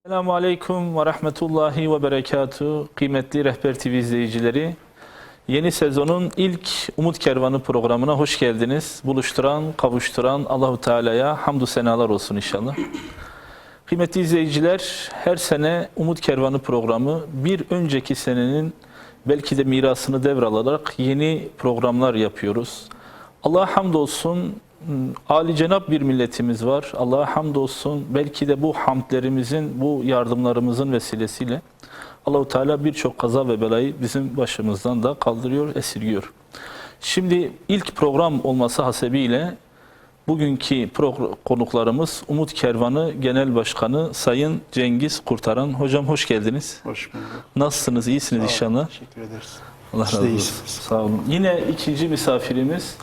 Selamun Aleyküm ve Rahmetullahi ve Berekatuhu. Kıymetli Rehber TV izleyicileri, yeni sezonun ilk Umut Kervanı programına hoş geldiniz. Buluşturan, kavuşturan Allahu Teala'ya hamdü senalar olsun inşallah. Kıymetli izleyiciler, her sene Umut Kervanı programı bir önceki senenin belki de mirasını devralarak yeni programlar yapıyoruz. Allah'a hamdolsun, âli-cenab bir milletimiz var. Allah'a hamdolsun, belki de bu hamdlerimizin, bu yardımlarımızın vesilesiyle Allahu Teala birçok kaza ve belayı bizim başımızdan da kaldırıyor, esirgiyor. Şimdi ilk program olması hasebiyle bugünkü konuklarımız Umut Kervanı Genel Başkanı Sayın Cengiz Kurtaran. Hocam hoş geldiniz. Hoş bulduk. Nasılsınız? İyisiniz inşallah. Teşekkür ederiz. Allah razı olsun. Sağ olun. Yine ikinci misafirimiz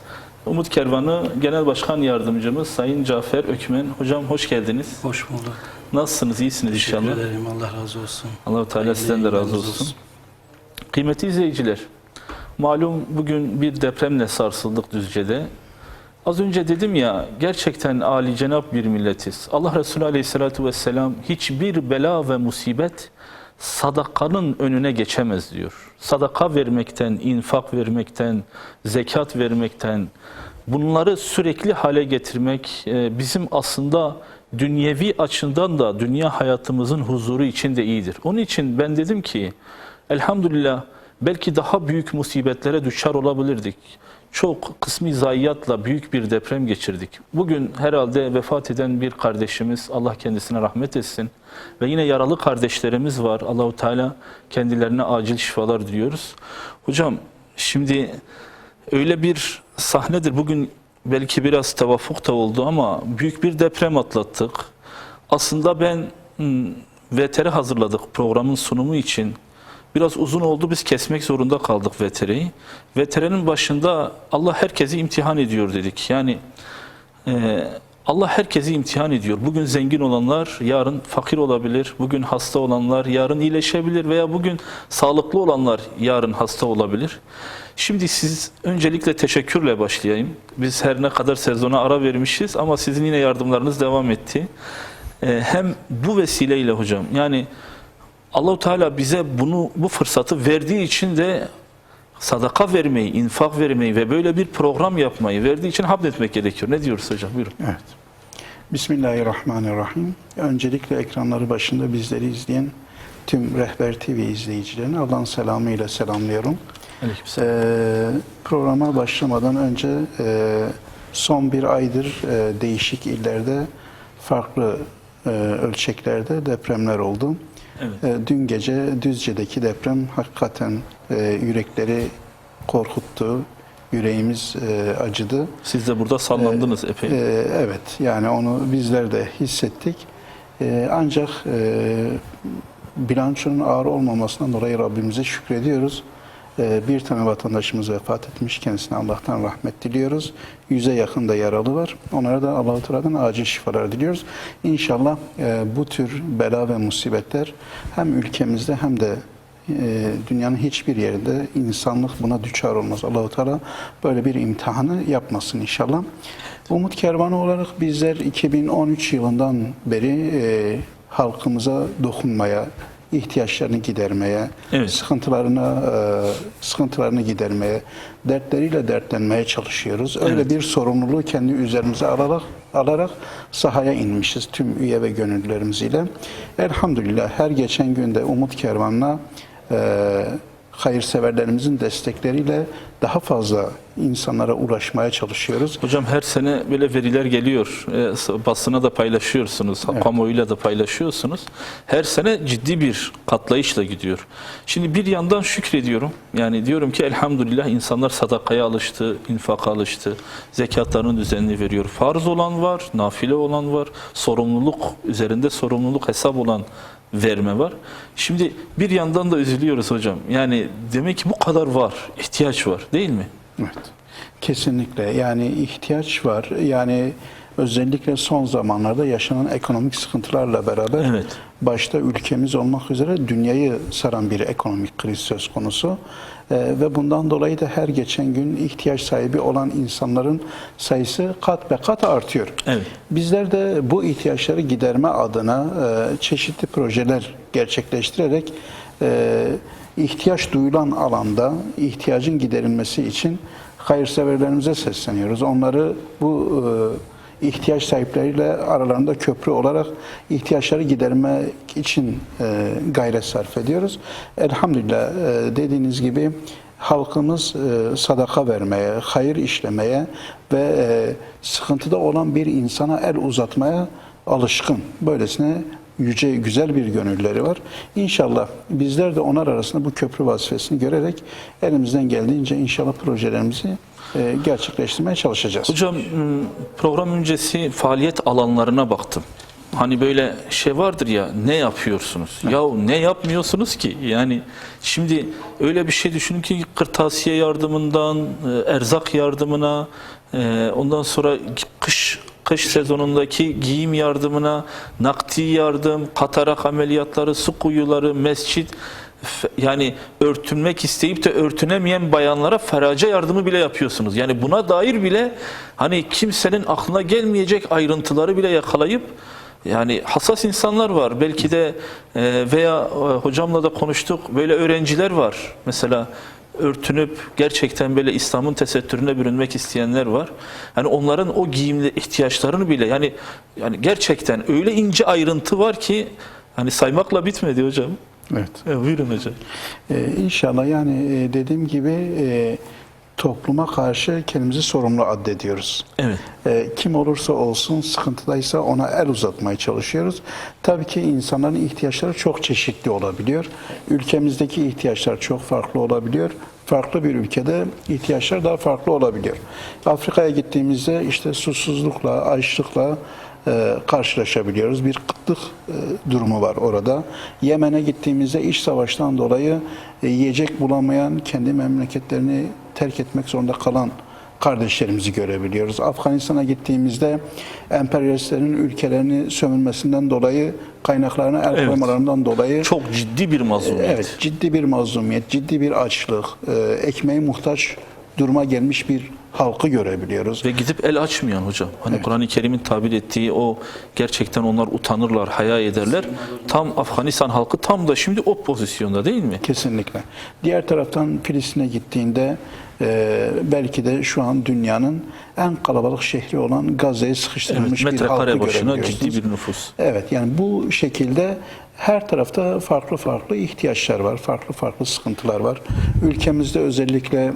Umut Kervanı Genel Başkan Yardımcımız Sayın Cafer Ökmen. Hocam hoş geldiniz. Hoş bulduk. Nasılsınız? İyisiniz inşallah. Teşekkür ederim. Allah razı olsun. Allah-u Teala sizden de razı olsun. Kıymetli izleyiciler, malum bugün bir depremle sarsıldık Düzce'de. Az önce dedim ya, gerçekten âli-cenab bir milletiz. Allah Resulü Aleyhisselatü Vesselam hiçbir bela ve musibet sadakanın önüne geçemez diyor. Sadaka vermekten, infak vermekten, zekat vermekten, bunları sürekli hale getirmek bizim aslında dünyevi açıdan da dünya hayatımızın huzuru için de iyidir. Onun için ben dedim ki elhamdülillah belki daha büyük musibetlere düşer olabilirdik. Çok kısmi zayiatla büyük bir deprem geçirdik. Bugün herhalde vefat eden bir kardeşimiz, Allah kendisine rahmet etsin. Ve yine yaralı kardeşlerimiz var. Allahu Teala kendilerine acil şifalar diliyoruz. Hocam şimdi öyle bir sahnedir. Bugün belki biraz tevafuk da oldu ama büyük bir deprem atlattık. Aslında ben VTR hazırladık programın sunumu için. Biraz uzun oldu, biz kesmek zorunda kaldık VTR'yi. VTR'nin başında Allah herkesi imtihan ediyor dedik. Yani Allah herkesi imtihan ediyor. Bugün zengin olanlar yarın fakir olabilir. Bugün hasta olanlar yarın iyileşebilir veya bugün sağlıklı olanlar yarın hasta olabilir. Şimdi siz öncelikle teşekkürle başlayayım. Biz her ne kadar sezona ara vermişiz ama sizin yine yardımlarınız devam etti. Hem bu vesileyle hocam, yani Allah-u Teala bize bu fırsatı verdiği için de sadaka vermeyi, infak vermeyi ve böyle bir program yapmayı verdiği için hamd etmek gerekiyor. Ne diyoruz hocam? Buyurun. Evet. Bismillahirrahmanirrahim. Öncelikle ekranları başında bizleri izleyen tüm Rehber TV izleyicilerini Allah'ın selamıyla selamlıyorum. Programa başlamadan önce son bir aydır değişik illerde farklı ölçeklerde depremler oldu. Evet. Dün gece Düzce'deki deprem hakikaten yürekleri korkuttu, yüreğimiz acıdı. Siz de burada sallandınız epey. Evet, yani onu bizler de hissettik. Ancak bilançonun ağır olmamasından dolayı Rabbimize şükrediyoruz. Bir tane vatandaşımız vefat etmiş, kendisine Allah'tan rahmet diliyoruz. 100'e yakın da yaralı var. Onlara da Allah-u Teala'dan acil şifalar diliyoruz. İnşallah bu tür bela ve musibetler hem ülkemizde hem de dünyanın hiçbir yerinde insanlık buna düçar olmaz. Allah-u Teala böyle bir imtihanı yapmasın inşallah. Umut Kervanı olarak bizler 2013 yılından beri halkımıza dokunmaya, ihtiyaçlarını gidermeye, evet, sıkıntılarını gidermeye, dertleriyle dertlenmeye çalışıyoruz. Öyle evet, bir sorumluluğu kendi üzerimize alarak sahaya inmişiz tüm üye ve gönüllülerimiz ile. Elhamdülillah her geçen günde Umut Kervanı'na hayırseverlerimizin destekleriyle daha fazla insanlara ulaşmaya çalışıyoruz. Hocam her sene böyle veriler geliyor. Basına da paylaşıyorsunuz. Evet. Kamuoyuyla da paylaşıyorsunuz. Her sene ciddi bir katlayışla gidiyor. Şimdi bir yandan şükrediyorum. Yani diyorum ki elhamdülillah insanlar sadakaya alıştı, infaka alıştı. Zekatlarını düzenli veriyor. Farz olan var, nafile olan var. Sorumluluk, üzerinde sorumluluk hesap olan verme var. Şimdi bir yandan da üzülüyoruz hocam. Yani demek ki bu kadar var, ihtiyaç var değil mi? Evet. Kesinlikle. Yani ihtiyaç var. Yani özellikle son zamanlarda yaşanan ekonomik sıkıntılarla beraber Evet. başta ülkemiz olmak üzere dünyayı saran bir ekonomik kriz söz konusu. Ve bundan dolayı da her geçen gün ihtiyaç sahibi olan insanların sayısı kat be kat artıyor. Evet. Bizler de bu ihtiyaçları giderme adına çeşitli projeler gerçekleştirerek ihtiyaç duyulan alanda ihtiyacın giderilmesi için hayırseverlerimize sesleniyoruz. Onları bu ihtiyaç sahipleriyle aralarında köprü olarak ihtiyaçları gidermek için gayret sarf ediyoruz. Elhamdülillah dediğiniz gibi halkımız sadaka vermeye, hayır işlemeye ve sıkıntıda olan bir insana el uzatmaya alışkın. Böylesine yüce, güzel bir gönülleri var. İnşallah bizler de onlar arasında bu köprü vazifesini görerek elimizden geldiğince inşallah projelerimizi gerçekleştirmeye çalışacağız. Hocam program öncesi faaliyet alanlarına baktım. Hani böyle şey vardır ya, ne yapıyorsunuz? Yahu ne yapmıyorsunuz ki? Yani şimdi öyle bir şey düşünün ki kırtasiye yardımından erzak yardımına, ondan sonra kış sezonundaki giyim yardımına, nakdi yardım, katarak ameliyatları, su kuyuları, mescit, yani örtünmek isteyip de örtünemeyen bayanlara ferace yardımı bile yapıyorsunuz. Yani buna dair bile hani kimsenin aklına gelmeyecek ayrıntıları bile yakalayıp, yani hassas insanlar var. Belki de veya hocamla da konuştuk, böyle öğrenciler var. Mesela örtünüp gerçekten böyle İslam'ın tesettürüne bürünmek isteyenler var. Yani onların o giyimli ihtiyaçlarını bile yani gerçekten öyle ince ayrıntı var ki hani saymakla bitmedi hocam. Evet. Buyurun hocam. İnşallah yani dediğim gibi topluma karşı kendimizi sorumlu addediyoruz. Evet. Kim olursa olsun sıkıntıdaysa ona el uzatmaya çalışıyoruz. Tabii ki insanların ihtiyaçları çok çeşitli olabiliyor. Ülkemizdeki ihtiyaçlar çok farklı olabiliyor. Farklı bir ülkede ihtiyaçlar daha farklı olabiliyor. Afrika'ya gittiğimizde işte susuzlukla, açlıkla karşılaşabiliyoruz. Bir kıtlık durumu var orada. Yemen'e gittiğimizde iç savaştan dolayı yiyecek bulamayan, kendi memleketlerini terk etmek zorunda kalan kardeşlerimizi görebiliyoruz. Afganistan'a gittiğimizde emperyalistlerin ülkelerini sömürmesinden dolayı, kaynaklarına el koymalarından dolayı çok ciddi bir mazlumiyet. Evet, ciddi bir mazlumiyet, ciddi bir açlık, ekmeğe muhtaç duruma gelmiş bir halkı görebiliyoruz. Ve gidip el açmayan hocam. Hani evet. Kur'an-ı Kerim'in tabir ettiği o, gerçekten onlar utanırlar, haya ederler. Tam Afganistan halkı tam da şimdi o pozisyonda değil mi? Kesinlikle. Diğer taraftan Filistin'e gittiğinde belki de şu an dünyanın en kalabalık şehri olan Gazze'ye sıkıştırılmış bir halkı görebiliyorsunuz. Ciddi bir nüfus. Evet, yani bu şekilde her tarafta farklı farklı ihtiyaçlar var, farklı farklı sıkıntılar var. Ülkemizde özellikle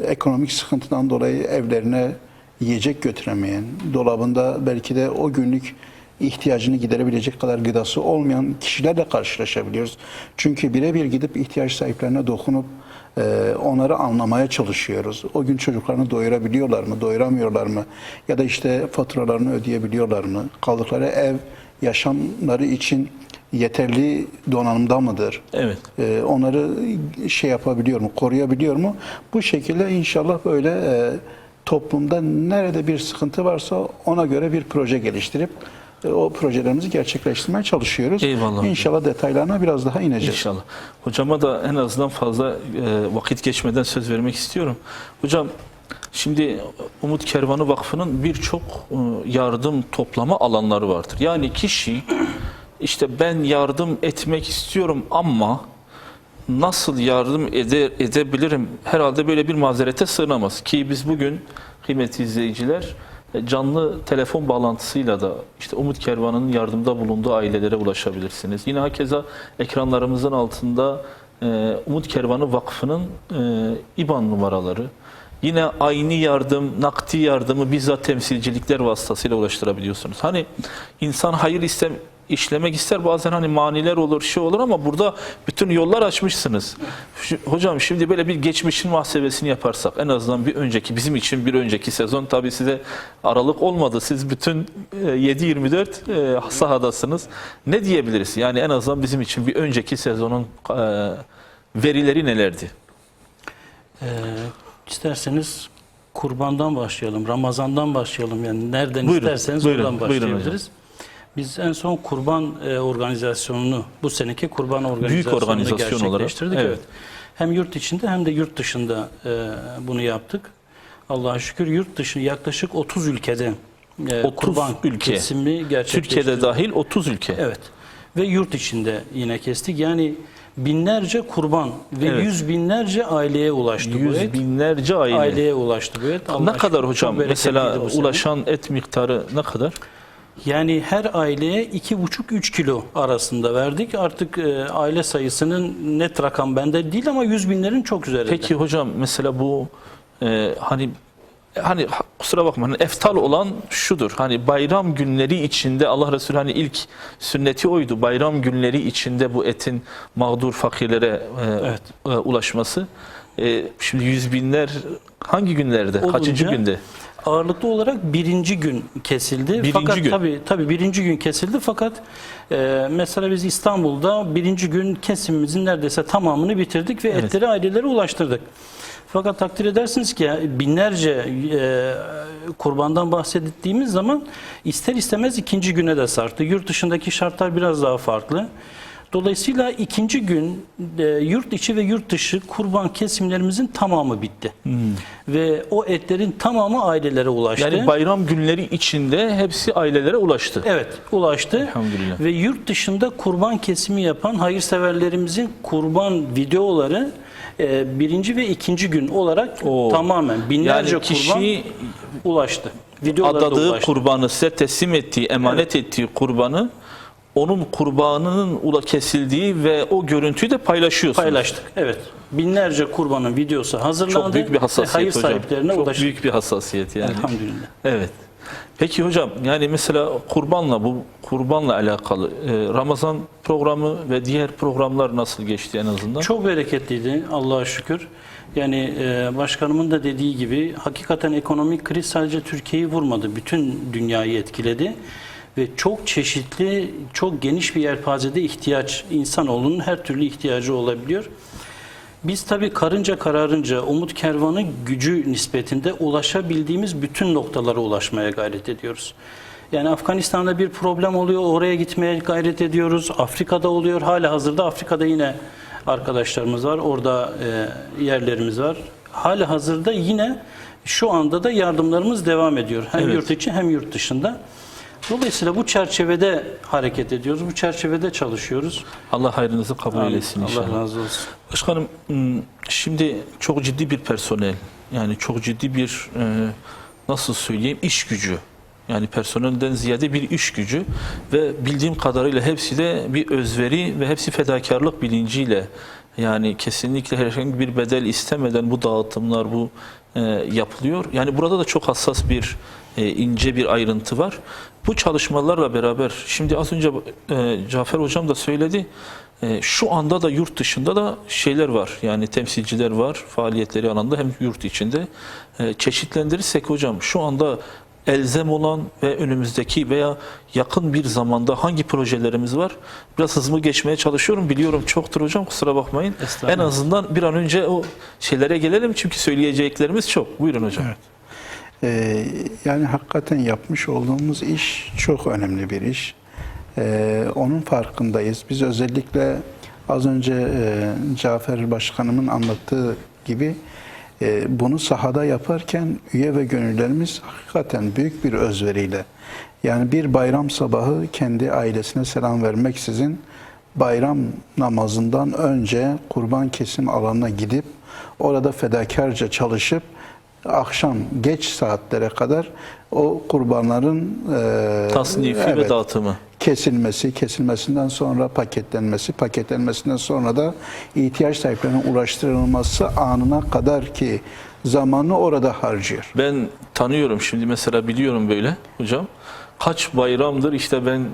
ekonomik sıkıntıdan dolayı evlerine yiyecek götüremeyen, dolabında belki de o günlük ihtiyacını giderebilecek kadar gıdası olmayan kişilerle karşılaşabiliyoruz. Çünkü birebir gidip ihtiyaç sahiplerine dokunup onları anlamaya çalışıyoruz. O gün çocuklarını doyurabiliyorlar mı, doyuramıyorlar mı? Ya da işte faturalarını ödeyebiliyorlar mı? Kaldıkları ev, yaşamları için yeterli donanımda mıdır? Evet. Onları şey yapabiliyor mu, koruyabiliyor mu? Bu şekilde inşallah böyle toplumda nerede bir sıkıntı varsa ona göre bir proje geliştirip o projelerimizi gerçekleştirmeye çalışıyoruz. Eyvallah. İnşallah detaylarına biraz daha ineceğiz. İnşallah. Hocama da en azından fazla vakit geçmeden söz vermek istiyorum. Hocam, şimdi Umut Kervanı Vakfı'nın birçok yardım toplama alanları vardır. Yani kişi işte ben yardım etmek istiyorum ama nasıl yardım edebilirim? Herhalde böyle bir mazerete sığınamaz. Ki biz bugün kıymetli izleyiciler canlı telefon bağlantısıyla da işte Umut Kervanı'nın yardımda bulunduğu ailelere ulaşabilirsiniz. Yine hakeza ekranlarımızın altında Umut Kervanı Vakfı'nın IBAN numaraları, yine aynı yardım, nakdi yardımı bizzat temsilcilikler vasıtasıyla ulaştırabiliyorsunuz. Hani insan hayır işlemek ister, bazen hani maniler olur, şey olur ama burada bütün yollar açmışsınız. Hocam şimdi böyle bir geçmişin muhasebesini yaparsak, en azından bir önceki, bizim için bir önceki sezon, tabii size aralık olmadı. Siz bütün 7-24 sahadasınız. Ne diyebiliriz? Yani en azından bizim için bir önceki sezonun verileri nelerdi? İsterseniz kurbandan başlayalım, Ramazan'dan başlayalım. Yani nereden Buyurun, isterseniz buyurun, oradan buyurun hocam. başlayabiliriz. Biz en son kurban organizasyonunu, bu seneki kurban organizasyonunu organizasyon olarak, gerçekleştirdik. evet. Hem yurt içinde hem de yurt dışında bunu yaptık. Allah'a şükür yurt dışı yaklaşık 30 ülkede 30 kurban ülke. kesimi gerçekleştirdik. Türkiye'de dahil 30 ülke. Evet. Ve yurt içinde yine kestik. Yani binlerce kurban ve Evet. yüz binlerce aileye ulaştı bu Yüz et. binlerce aile. Aileye ulaştı bu et. Ne Allah'a kadar şükür hocam? çok Mesela bereketliydi bu sene. ulaşan et miktarı ne kadar? Yani her aileye 2,5-3 kilo arasında verdik. Artık aile sayısının net rakam bende değil ama 100 binlerin çok üzerinde. Peki hocam mesela bu hani kusura bakma hani eftal olan şudur. Hani bayram günleri içinde Allah Resulü hani ilk sünneti oydu. Bayram günleri içinde bu etin mağdur fakirlere Evet. ulaşması. Şimdi yüz binler hangi günlerde? Olunca, Kaçıncı günde? Ağırlıklı olarak birinci gün kesildi. Birinci fakat gün. tabii birinci gün kesildi fakat mesela biz İstanbul'da birinci gün kesimimizin neredeyse tamamını bitirdik ve Evet. etleri ailelere ulaştırdık. Fakat takdir edersiniz ki binlerce kurbandan bahsettiğimiz zaman ister istemez ikinci güne de sarktı. Yurt dışındaki şartlar biraz daha farklı. Dolayısıyla ikinci gün yurt içi ve yurt dışı kurban kesimlerimizin tamamı bitti. Ve o etlerin tamamı ailelere ulaştı. Yani bayram günleri içinde hepsi ailelere ulaştı. Evet, ulaştı. Elhamdülillah. Ve yurt dışında kurban kesimi yapan hayırseverlerimizin kurban videoları birinci ve ikinci gün olarak Oo. tamamen binlerce Yani kişi kurban ulaştı. Videoları da adadığı ulaştı. kurbanı size teslim ettiği, emanet ettiği kurbanı onun kurbanının kesildiği ve o görüntüyü de paylaşıyorsunuz. Paylaştık. Evet. Binlerce kurbanın videosu hazırlandı. Çok büyük bir ve hassasiyet hayır hocam. sahiplerine Çok ulaştı. büyük bir hassasiyet yani. Elhamdülillah. Evet. Peki hocam yani mesela kurbanla alakalı Ramazan programı ve diğer programlar nasıl geçti en azından? Çok bereketliydi Allah'a şükür. Yani başkanımın da dediği gibi hakikaten ekonomik kriz sadece Türkiye'yi vurmadı. Bütün dünyayı etkiledi. Ve çok çeşitli, çok geniş bir yelpazede ihtiyaç, insanoğlunun her türlü ihtiyacı olabiliyor. Biz tabii karınca kararınca Umut Kervanı gücü nispetinde ulaşabildiğimiz bütün noktalara ulaşmaya gayret ediyoruz. Yani Afganistan'da bir problem oluyor, oraya gitmeye gayret ediyoruz. Afrika'da oluyor, hala hazırda Afrika'da yine arkadaşlarımız var, orada yerlerimiz var. Hala hazırda yine şu anda da yardımlarımız devam ediyor. Hem Evet. yurt içi hem yurt dışında. Dolayısıyla bu çerçevede hareket ediyoruz, bu çerçevede çalışıyoruz. Allah hayrınızı kabul eylesin inşallah. Allah razı olsun. Başkanım şimdi çok ciddi bir personel yani çok ciddi bir nasıl söyleyeyim iş gücü yani personelden ziyade bir iş gücü ve bildiğim kadarıyla hepsi de bir özveri ve hepsi fedakarlık bilinciyle yani kesinlikle herhangi bir bedel istemeden bu dağıtımlar bu yapılıyor. Yani burada da çok hassas bir ince bir ayrıntı var. Bu çalışmalarla beraber şimdi az önce Cafer hocam da söyledi. Şu anda da yurt dışında da şeyler var. Yani temsilciler var. Faaliyetleri alanda hem yurt içinde. Çeşitlendirirsek hocam şu anda elzem olan ve önümüzdeki veya yakın bir zamanda hangi projelerimiz var? Biraz hızlı geçmeye çalışıyorum. Biliyorum çoktur hocam kusura bakmayın. En azından bir an önce o şeylere gelelim çünkü söyleyeceklerimiz çok. Buyurun hocam. Evet. Yani hakikaten yapmış olduğumuz iş çok önemli bir iş. Onun farkındayız. Biz özellikle az önce Cafer Başkanımın anlattığı gibi bunu sahada yaparken üye ve gönüllerimiz hakikaten büyük bir özveriyle yani bir bayram sabahı kendi ailesine selam vermeksizin bayram namazından önce kurban kesim alanına gidip orada fedakarca çalışıp akşam geç saatlere kadar o kurbanların Tasnifi ve dağıtımı. kesilmesinden sonra paketlenmesinden sonra da ihtiyaç sahiplerine ulaştırılması anına kadar ki zamanı orada harcıyor. Ben tanıyorum şimdi mesela biliyorum böyle hocam. Kaç bayramdır işte ben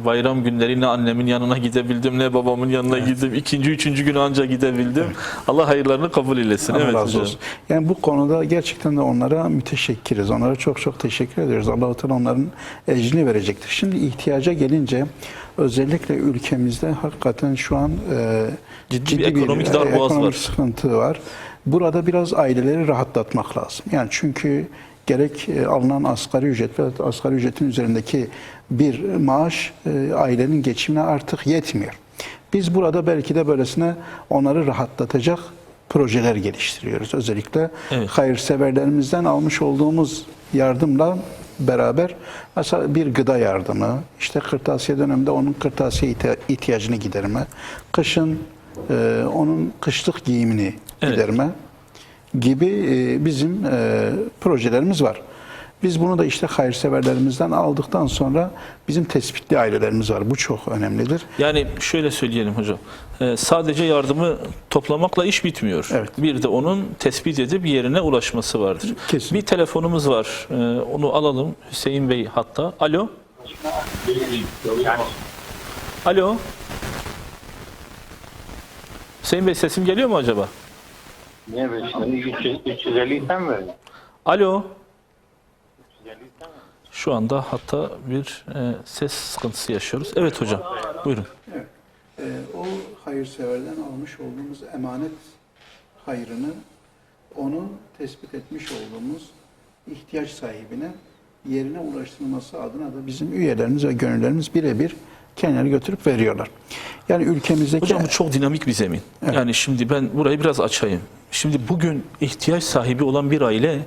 bayram günleri ne annemin yanına gidebildim ne babamın yanına gittim. İkinci, üçüncü gün anca gidebildim. Allah hayırlarını kabul eylesin. Allah Evet razı hocam. olsun. Yani bu konuda gerçekten de onlara müteşekkiriz. Onlara çok çok teşekkür ediyoruz. Allah-u Teala onların ecrini verecektir. Şimdi ihtiyaca gelince özellikle ülkemizde hakikaten şu an Ciddi bir ekonomik darboğaz ekonomik var. sıkıntı var. Burada biraz aileleri rahatlatmak lazım. Yani çünkü gerek alınan asgari ücret ve asgari ücretin üzerindeki bir maaş ailenin geçimine artık yetmiyor. Biz burada belki de böylesine onları rahatlatacak projeler geliştiriyoruz. Özellikle Evet. hayırseverlerimizden almış olduğumuz yardımla beraber mesela bir gıda yardımı, işte kırtasiye döneminde onun kırtasiye ihtiyacını giderme, kışın onun kışlık giyimini Evet. giderme gibi bizim projelerimiz var. Biz bunu da işte hayırseverlerimizden aldıktan sonra bizim tespitli ailelerimiz var. Bu çok önemlidir. Yani şöyle söyleyelim hocam. Sadece yardımı toplamakla iş bitmiyor. Evet. Bir de onun tespit edip yerine ulaşması vardır. Kesin. Bir telefonumuz var. Onu alalım. Hüseyin Bey hatta. Alo. Alo. Hüseyin Bey sesim geliyor mu acaba? Ne be şimdi 350 sen mi verdin? Alo. 350 sen mi? Şu anda hatta bir ses sıkıntısı yaşıyoruz. Evet hocam. Buyurun. O hayırseverden almış olduğumuz emanet hayrını onu tespit etmiş olduğumuz ihtiyaç sahibine yerine ulaştırılması adına da bizim üyelerimiz ve gönüllerimiz birebir kendileri götürüp veriyorlar. Yani ülkemizdeki... Hocam bu çok dinamik bir zemin. Evet. Yani şimdi ben burayı biraz açayım. Şimdi bugün ihtiyaç sahibi olan bir aile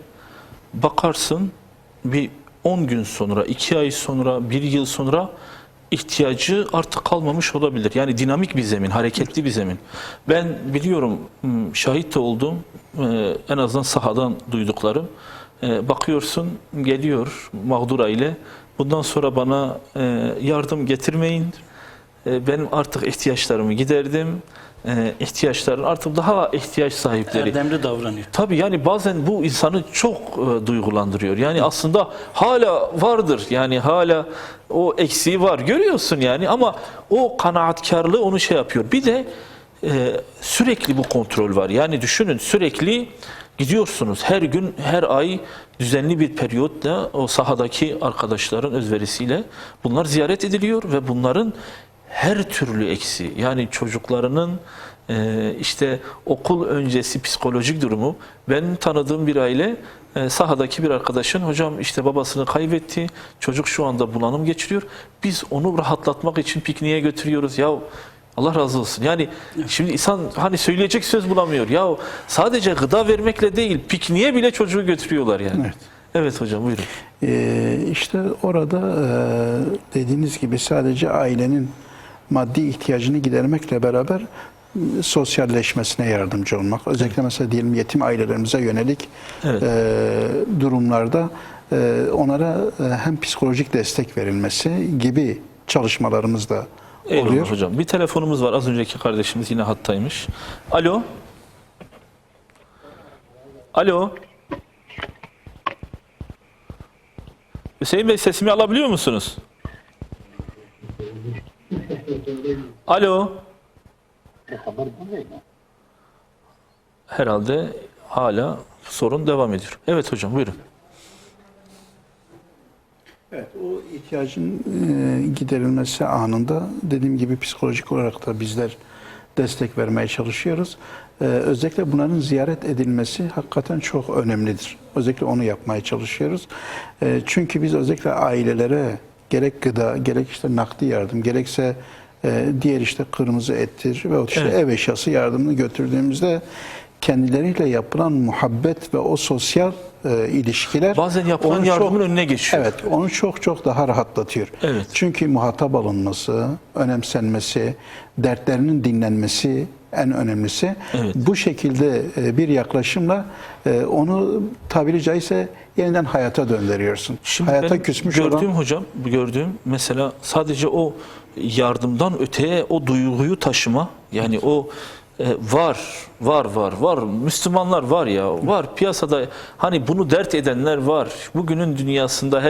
bakarsın bir 10 gün sonra, 2 ay sonra, 1 yıl sonra ihtiyacı artık kalmamış olabilir. Yani dinamik bir zemin, hareketli bir zemin. Ben biliyorum, şahit de oldum. En azından sahadan duyduklarım. Bakıyorsun geliyor mağdur aile. Bundan sonra bana yardım getirmeyin. Benim artık ihtiyaçlarımı giderdim. İhtiyaçların artık daha ihtiyaç sahipleri. Erdemli davranıyor. Tabii yani bazen bu insanı çok duygulandırıyor. Yani aslında hala vardır. Yani hala o eksiği var. Görüyorsun yani ama o kanaatkarlığı onu şey yapıyor. Bir de sürekli bu kontrol var. Yani düşünün sürekli gidiyorsunuz. Her gün, her ay düzenli bir periyotla o sahadaki arkadaşların özverisiyle bunlar ziyaret ediliyor ve bunların her türlü eksiği yani çocuklarının işte okul öncesi psikolojik durumu. Ben tanıdığım bir aile sahadaki bir arkadaşın hocam işte babasını kaybetti. Çocuk şu anda bulanım geçiriyor. Biz onu rahatlatmak için pikniğe götürüyoruz. Ya Allah razı olsun. Yani şimdi insan hani söyleyecek söz bulamıyor. Ya sadece gıda vermekle değil pikniğe bile çocuğu götürüyorlar yani. Evet. Evet hocam buyurun. İşte orada dediğiniz gibi sadece ailenin maddi ihtiyacını gidermekle beraber sosyalleşmesine yardımcı olmak. Özellikle mesela diyelim yetim ailelerimize yönelik Evet. durumlarda onlara hem psikolojik destek verilmesi gibi çalışmalarımız da oluyor. Eyvallah hocam. Bir telefonumuz var. Az önceki kardeşimiz yine hattaymış. Alo. Alo. Hüseyin Bey sesimi alabiliyor musunuz? Alo. Herhalde hala sorun devam ediyor. Evet hocam buyurun. Evet, o ihtiyacın giderilmesi anında dediğim gibi psikolojik olarak da bizler destek vermeye çalışıyoruz. Özellikle bunların ziyaret edilmesi hakikaten çok önemlidir. Özellikle onu yapmaya çalışıyoruz. Çünkü biz özellikle ailelere gerek gıda, gerek işte nakdi yardım, gerekse diğer işte kırmızı ettir ve işte Evet. ev eşyası yardımını götürdüğümüzde kendileriyle yapılan muhabbet ve o sosyal ilişkiler Bazen yapılan onu yardımın önüne geçiyor. Evet, onu çok çok daha rahatlatıyor. Evet. Çünkü muhatap alınması, önemsenmesi, dertlerinin dinlenmesi en önemlisi. Evet. Bu şekilde bir yaklaşımla onu tabiri caizse yeniden hayata döndürüyorsun. Şimdi Hayata benim küsmüş gördüğüm olan hocam, gördüğüm mesela sadece o yardımdan öteye o duyguyu taşıma yani o Var. Müslümanlar var ya. Var piyasada, hani bunu dert edenler var. Bugünün dünyasında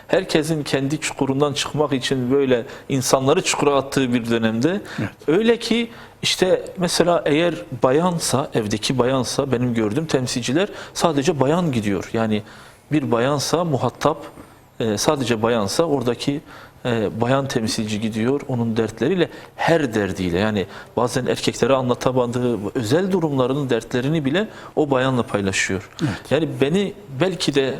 herkesin kendi çukurundan çıkmak için böyle insanları çukura attığı bir dönemde. Evet. Öyle ki işte mesela eğer bayansa, evdeki bayansa, benim gördüğüm temsilciler sadece bayan gidiyor. Yani bir bayansa muhatap, sadece bayansa oradaki bayan temsilci gidiyor, onun dertleriyle, her derdiyle, yani bazen erkeklere anlatamadığı özel durumlarının dertlerini bile o bayanla paylaşıyor. Evet. Yani beni belki de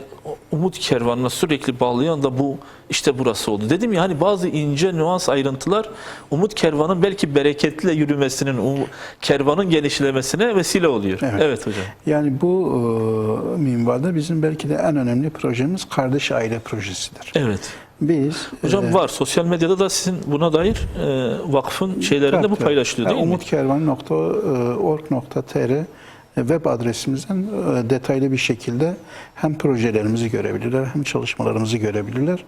Umut Kervanı'na sürekli bağlayan da bu, işte burası oldu. Dedim ya, hani bazı ince nüans ayrıntılar Umut Kervan'ın belki bereketle yürümesinin, kervanın genişlemesine vesile oluyor. Evet. Evet hocam. Yani bu minvalde bizim belki de en önemli projemiz kardeş aile projesidir. Evet. Biz Hocam var. Sosyal medyada da sizin buna dair vakfın şeylerinde bu paylaşılıyor değil mi? umutkervan.org.tr web adresimizden detaylı bir şekilde hem projelerimizi görebilirler hem çalışmalarımızı görebilirler.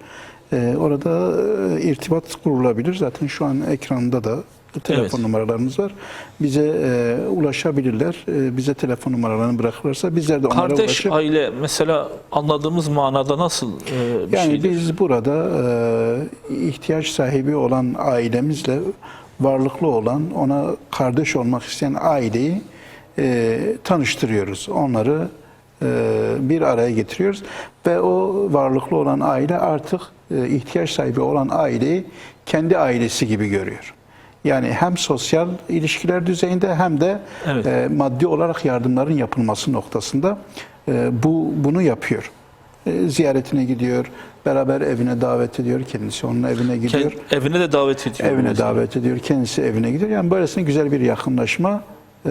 Orada irtibat kurulabilir. Zaten şu an ekranda da telefon Evet. numaralarımız var. Bize ulaşabilirler. Bize telefon numaralarını bırakırlarsa bizler de onlara Kardeş ulaşıp... aile mesela anladığımız manada nasıl bir Yani şeydir? biz burada ihtiyaç sahibi olan ailemizle varlıklı olan, ona kardeş olmak isteyen aileyi tanıştırıyoruz. Onları bir araya getiriyoruz ve o varlıklı olan aile artık ihtiyaç sahibi olan aileyi kendi ailesi gibi görüyor. Yani hem sosyal ilişkiler düzeyinde hem de Evet. maddi olarak yardımların yapılması noktasında bunu yapıyor. Ziyaretine gidiyor, beraber evine davet ediyor, kendisi onun evine gidiyor. Evine de davet ediyor. Evine mesela. davet ediyor, kendisi evine gidiyor. Yani böylesine güzel bir yakınlaşma,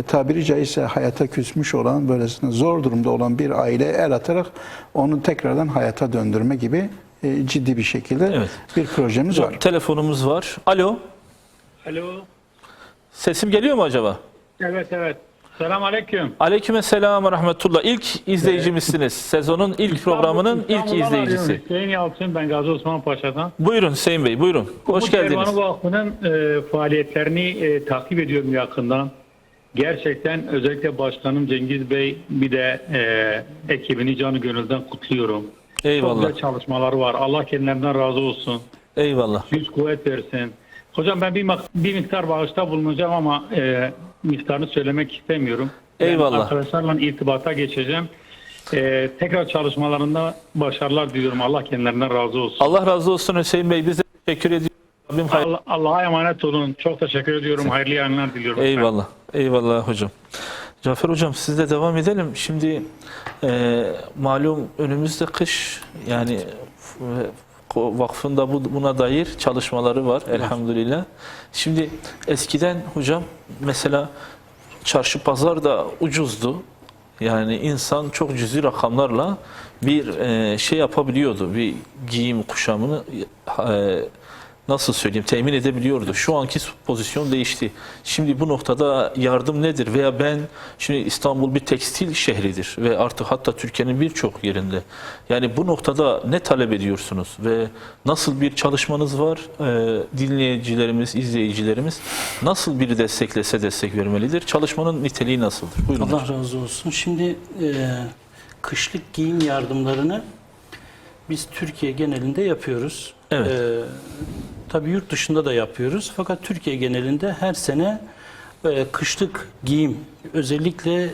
tabiri caizse hayata küsmüş olan, böylesine zor durumda olan bir aileye el atarak onu tekrardan hayata döndürme gibi ciddi bir şekilde Evet. bir projemiz Hocam, var. telefonumuz var. Alo. Alo. Sesim geliyor mu acaba? Evet. Selam aleyküm. Aleykümselam ve rahmetullah. İlk izleyicimizsiniz. Sezonun ilk programının ilk İstanbul'dan izleyicisi. arıyorum. Hüseyin Yalçın, ben Gazi Osman Paşa'dan. Buyurun Hüseyin Bey, buyurun. Hoş Umut geldiniz. Kervanı Vakfı'nın faaliyetlerini takip ediyorum yakından. Gerçekten özellikle Başkanım Cengiz Bey, bir de ekibini canı gönülden kutluyorum. Çok Eyvallah. güzel çalışmaları var. Allah kendilerinden razı olsun. Eyvallah. Güç kuvvet versin. Hocam ben bir miktar bağışta bulunacağım ama miktarını söylemek istemiyorum. Eyvallah. Ben arkadaşlarla irtibata geçeceğim. Tekrar çalışmalarında başarılar diliyorum. Allah kendilerinden razı olsun. Allah razı olsun Hüseyin Bey. Biz de teşekkür ediyoruz. Rabbim Allah'a emanet olun. Çok teşekkür ediyorum. Hayırlı yayınlar diliyorum. Eyvallah. Eyvallah hocam. Cafer hocam, sizle devam edelim. Şimdi malum önümüzde kış, yani vakfın da buna dair çalışmaları var elhamdülillah. Şimdi eskiden hocam mesela çarşı pazar da ucuzdu. Yani insan çok cüzi rakamlarla bir şey yapabiliyordu. Bir giyim kuşamını nasıl söyleyeyim, temin edebiliyordu. Şu anki pozisyon değişti. Şimdi bu noktada yardım nedir? Veya şimdi İstanbul bir tekstil şehridir ve artık hatta Türkiye'nin birçok yerinde. Yani bu noktada ne talep ediyorsunuz ve nasıl bir çalışmanız var? Dinleyicilerimiz, izleyicilerimiz nasıl biri desteklese destek vermelidir? Çalışmanın niteliği nasıldır? Buyurun. Allah razı olsun. Şimdi kışlık giyim yardımlarını biz Türkiye genelinde yapıyoruz. Evet. Tabii yurt dışında da yapıyoruz. Fakat Türkiye genelinde her sene kışlık giyim, özellikle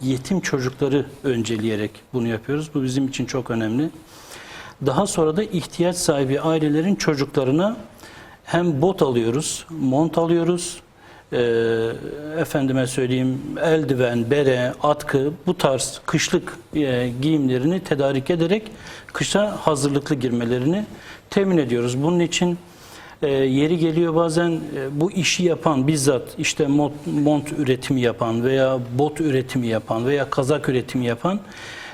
yetim çocukları önceleyerek bunu yapıyoruz. Bu bizim için çok önemli. Daha sonra da ihtiyaç sahibi ailelerin çocuklarına hem bot alıyoruz, mont alıyoruz, efendime söyleyeyim eldiven, bere, atkı, bu tarz kışlık giyimlerini tedarik ederek kışa hazırlıklı girmelerini temin ediyoruz. Bunun için yeri geliyor bazen bu işi yapan, bizzat işte mont üretimi yapan veya bot üretimi yapan veya kazak üretimi yapan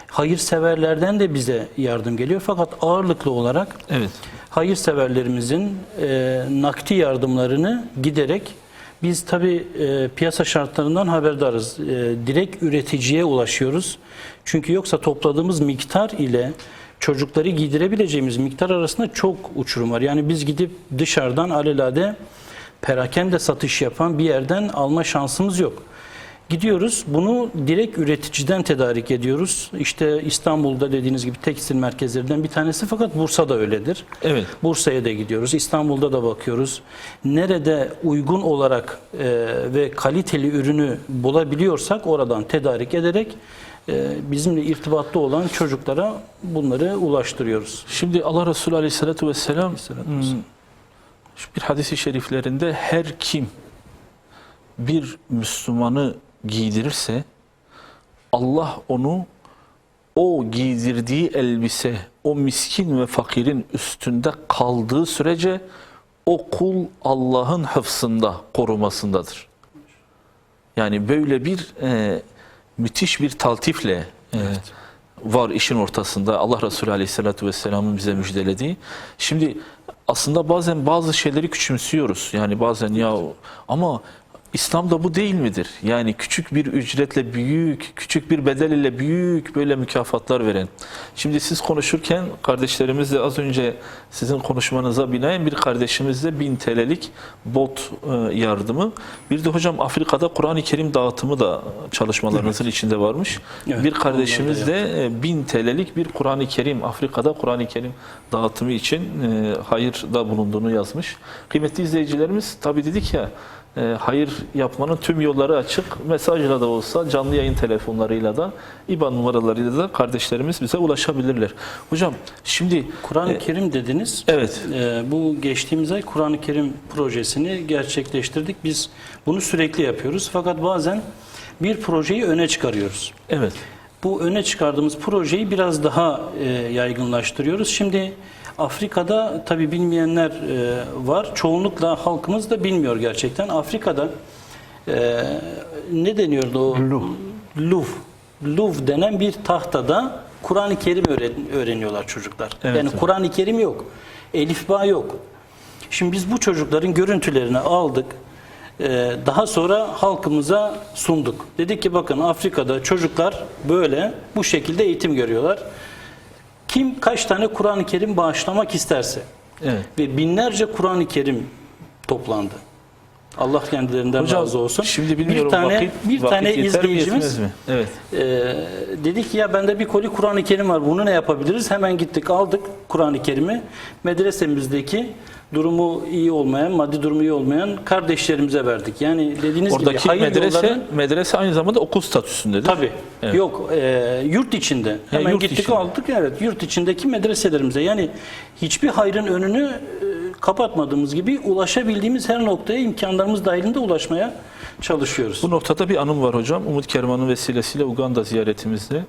hayırseverlerden de bize yardım geliyor. Fakat ağırlıklı olarak Evet. hayırseverlerimizin nakdi yardımlarını giderek biz tabii piyasa şartlarından haberdarız. Direkt üreticiye ulaşıyoruz. Çünkü yoksa topladığımız miktar ile çocukları giydirebileceğimiz miktar arasında çok uçurum var. Yani biz gidip dışarıdan alelade perakende satış yapan bir yerden alma şansımız yok. Gidiyoruz, bunu direkt üreticiden tedarik ediyoruz. İşte İstanbul'da dediğiniz gibi tekstil merkezlerinden bir tanesi, fakat Bursa'da öyledir. Evet. Bursa'ya da gidiyoruz, İstanbul'da da bakıyoruz. Nerede uygun olarak ve kaliteli ürünü bulabiliyorsak oradan tedarik ederek bizimle irtibatlı olan çocuklara bunları ulaştırıyoruz. Şimdi Allah Resulü Aleyhisselatü Vesselam bir hadis-i şeriflerinde her kim bir Müslümanı giydirirse Allah onu o giydirdiği elbise o miskin ve fakirin üstünde kaldığı sürece o kul Allah'ın hıfzında, korumasındadır. Yani böyle bir müthiş bir taltifle var işin ortasında Allah Resulü Aleyhisselatü Vesselam'ın bize müjdelediği. Şimdi aslında bazen bazı şeyleri küçümsüyoruz. Yani bazen ya ama İslam'da bu değil midir? Yani küçük bir ücretle büyük, küçük bir bedel ile büyük böyle mükafatlar veren. Şimdi siz konuşurken kardeşlerimizle az önce sizin konuşmanıza binaen bir kardeşimizle 1000 TL'lik bot yardımı. Bir de hocam Afrika'da Kur'an-ı Kerim dağıtımı da çalışmalarınızın içinde varmış. Evet, Bir kardeşimiz de 1000 TL'lik bir Kur'an-ı Kerim, Afrika'da Kur'an-ı Kerim dağıtımı için hayırda bulunduğunu yazmış. Kıymetli izleyicilerimiz, tabii dedik ya, hayır yapmanın tüm yolları açık. Mesajla da olsa, canlı yayın telefonlarıyla da, IBAN numaralarıyla da kardeşlerimiz bize ulaşabilirler. Hocam şimdi Kur'an-ı Kerim dediniz. Evet. Bu geçtiğimiz ay Kur'an-ı Kerim projesini gerçekleştirdik. Biz bunu sürekli yapıyoruz. Fakat bazen bir projeyi öne çıkarıyoruz. Evet. Bu öne çıkardığımız projeyi biraz daha yaygınlaştırıyoruz. Şimdi Afrika'da tabii bilmeyenler var. Çoğunlukla halkımız da bilmiyor gerçekten. Afrika'da ne deniyordu o? Luv denen bir tahtada Kur'an-ı Kerim öğreniyorlar çocuklar. Evet, Yani evet. Kur'an-ı Kerim yok. Elifba yok. Şimdi biz bu çocukların görüntülerini aldık. Daha sonra halkımıza sunduk. Dedik ki bakın, Afrika'da çocuklar böyle bu şekilde eğitim görüyorlar. Kim kaç tane Kur'an-ı Kerim bağışlamak isterse. Evet. Ve binlerce Kur'an-ı Kerim toplandı. Allah kendilerinden Hocam, razı olsun. şimdi bilmiyorum, bir tane yeter mi, izleyicimiz yetmez mi? Evet. dedi ki ya bende bir koli Kur'an-ı Kerim var, bunu ne yapabiliriz? Hemen gittik, aldık Kur'an-ı Kerim'i medresemizdeki durumu iyi olmayan, maddi durumu iyi olmayan kardeşlerimize verdik. Yani dediğiniz Oradaki gibi hayır yolları, medrese aynı zamanda okul statüsündedir. tabii. Evet. Yok, yurt içinde. Hemen yurt gittik içinde. aldık. Evet, yurt içindeki medreselerimize. Yani hiçbir hayrın önünü kapatmadığımız gibi ulaşabildiğimiz her noktaya imkanlarımız dahilinde ulaşmaya çalışıyoruz. Bu noktada bir anım var hocam. Umut Kervan'ın vesilesiyle Uganda ziyaretimizde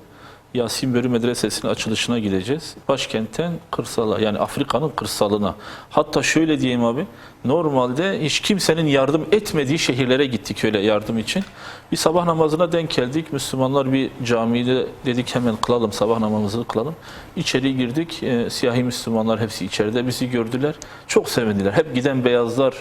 Yasin Börü Medresesi'nin açılışına gideceğiz. Başkentten kırsala, yani Afrika'nın kırsalına. Hatta şöyle diyeyim abi, normalde hiç kimsenin yardım etmediği şehirlere gittik öyle yardım için. Bir sabah namazına denk geldik. Müslümanlar bir camide, dedik hemen kılalım, sabah namazını kılalım. İçeri girdik. Siyahi Müslümanlar hepsi içeride. Bizi gördüler. Çok sevindiler. Hep giden beyazlar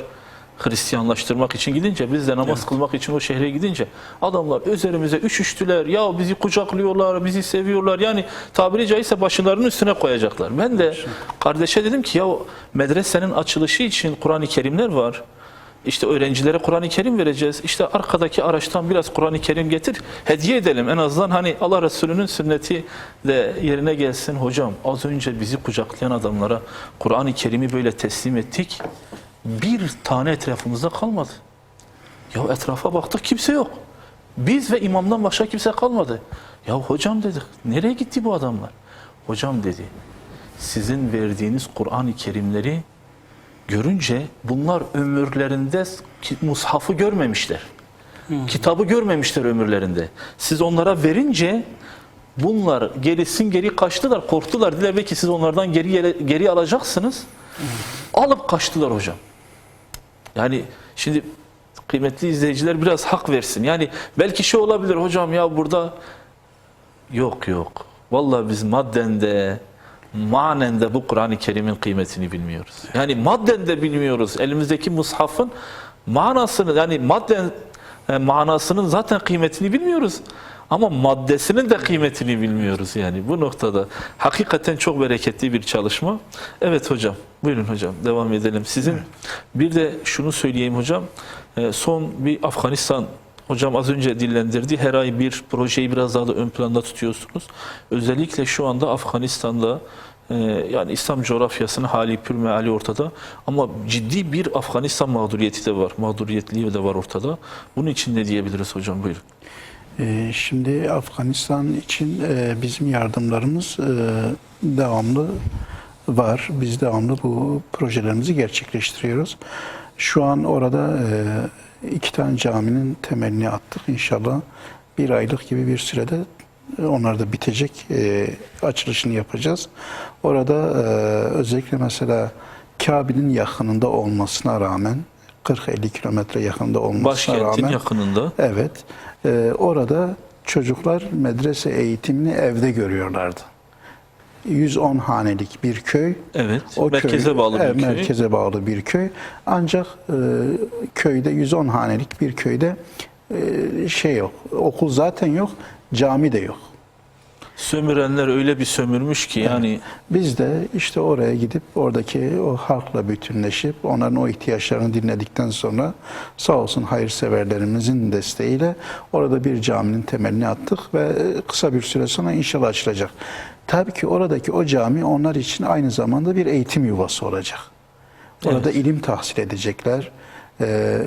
Hristiyanlaştırmak için gidince, biz de namaz kılmak için o şehre gidince adamlar üzerimize üşüştüler. Ya bizi kucaklıyorlar, bizi seviyorlar. Yani tabiri caizse başlarının üstüne koyacaklar. Ben de kardeşe dedim ki ya medresenin açılışı için Kur'an-ı Kerimler var. İşte öğrencilere Kur'an-ı Kerim vereceğiz. İşte arkadaki araçtan biraz Kur'an-ı Kerim getir, hediye edelim. En azından hani Allah Resulü'nün sünneti de yerine gelsin. Hocam az önce bizi kucaklayan adamlara Kur'an-ı Kerim'i böyle teslim ettik. Bir tane etrafımızda kalmadı. Ya etrafa baktık, kimse yok. Biz ve imamdan başka kimse kalmadı. Ya hocam dedik, nereye gitti bu adamlar? Hocam dedi, sizin verdiğiniz Kur'an-ı Kerimleri görünce bunlar ömürlerinde mushafı görmemişler. Kitabı görmemişler ömürlerinde. Siz onlara verince bunlar gerisin geri kaçtılar, korktular. Dediler belki siz onlardan geri alacaksınız. Alıp kaçtılar hocam. Yani şimdi kıymetli izleyiciler biraz hak versin. Yani belki şey olabilir hocam, ya burada yok. Vallahi biz madden de manen de bu Kur'an-ı Kerim'in kıymetini bilmiyoruz. Yani madden de bilmiyoruz. Elimizdeki mushafın manasını, yani madden manasının zaten kıymetini bilmiyoruz. Ama maddesinin de kıymetini bilmiyoruz yani bu noktada. Hakikaten çok bereketli bir çalışma. Evet hocam, buyurun hocam devam edelim. Sizin bir de şunu söyleyeyim hocam. Son bir Afganistan, hocam az önce dillendirdi. Her ay bir projeyi biraz daha da ön planda tutuyorsunuz. Özellikle şu anda Afganistan'da yani İslam coğrafyasının hali pür meali ortada. Ama ciddi bir Afganistan mağduriyeti de var. Mağduriyetliği de var ortada. Bunun için ne diyebiliriz hocam? Buyurun. Şimdi Afganistan için bizim yardımlarımız devamlı var. Biz devamlı bu projelerimizi gerçekleştiriyoruz. Şu an orada 2 tane caminin temelini attık. İnşallah 1 aylık gibi bir sürede onlar da bitecek. Açılışını yapacağız. Orada özellikle mesela Kabe'nin yakınında olmasına rağmen 40-50 kilometre yakında olmasına Başkentin rağmen yakınında. evet, orada çocuklar medrese eğitimini evde görüyorlardı. 110 hanelik bir köy. Evet. Merkeze bağlı bir köy. Merkeze bağlı bir köy. Ancak köyde 110 hanelik bir köyde şey yok. Okul zaten yok, cami de yok. Sömürenler öyle bir sömürmüş ki yani Biz de işte oraya gidip oradaki o halkla bütünleşip onların o ihtiyaçlarını dinledikten sonra sağ olsun hayırseverlerimizin desteğiyle orada bir caminin temelini attık ve kısa bir süre sonra inşallah açılacak. Tabii ki oradaki o cami onlar için aynı zamanda bir eğitim yuvası olacak. Orada ilim tahsil edecekler,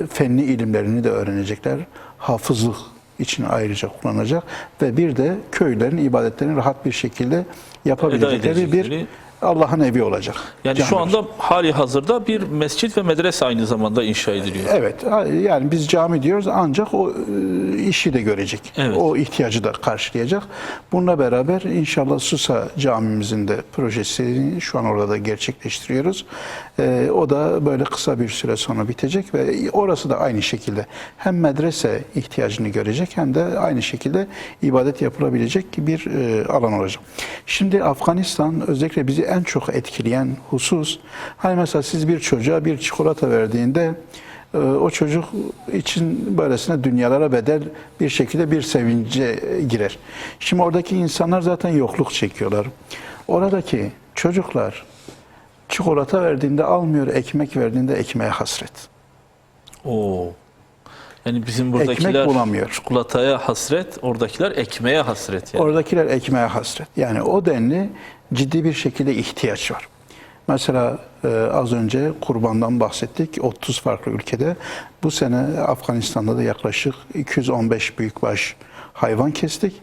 fenli ilimlerini de öğrenecekler, hafızlık için ayrıca kullanacak ve bir de köylerin ibadetlerini rahat bir şekilde yapabilecekleri bir Allah'ın evi olacak. yani şu anda hali hazırda bir mescit ve medrese aynı zamanda inşa ediliyor. Evet, yani biz cami diyoruz ancak o işi de görecek. Evet. O ihtiyacı da karşılayacak. Bununla beraber inşallah Susa camimizin de projesini şu an orada da gerçekleştiriyoruz. O da böyle kısa bir süre sonra bitecek ve orası da aynı şekilde hem medrese ihtiyacını görecek hem de aynı şekilde ibadet yapılabilecek bir alan olacak. Şimdi Afganistan özellikle bizi en çok etkileyen husus, hani mesela siz bir çocuğa bir çikolata verdiğinde o çocuk için böylesine dünyalara bedel bir şekilde bir sevince girer. Şimdi oradaki insanlar zaten yokluk çekiyorlar. Oradaki çocuklar çikolata verdiğinde almıyor, ekmek verdiğinde ekmeğe hasret. Oo. Yani bizim Ekmek buradakiler bulamıyor. çikolataya hasret, oradakiler ekmeğe hasret yani. Oradakiler ekmeğe hasret. Yani o denli ciddi bir şekilde ihtiyaç var. Mesela az önce kurbandan bahsettik. 30 farklı ülkede. Bu sene Afganistan'da da yaklaşık 215 büyükbaş hayvan kestik.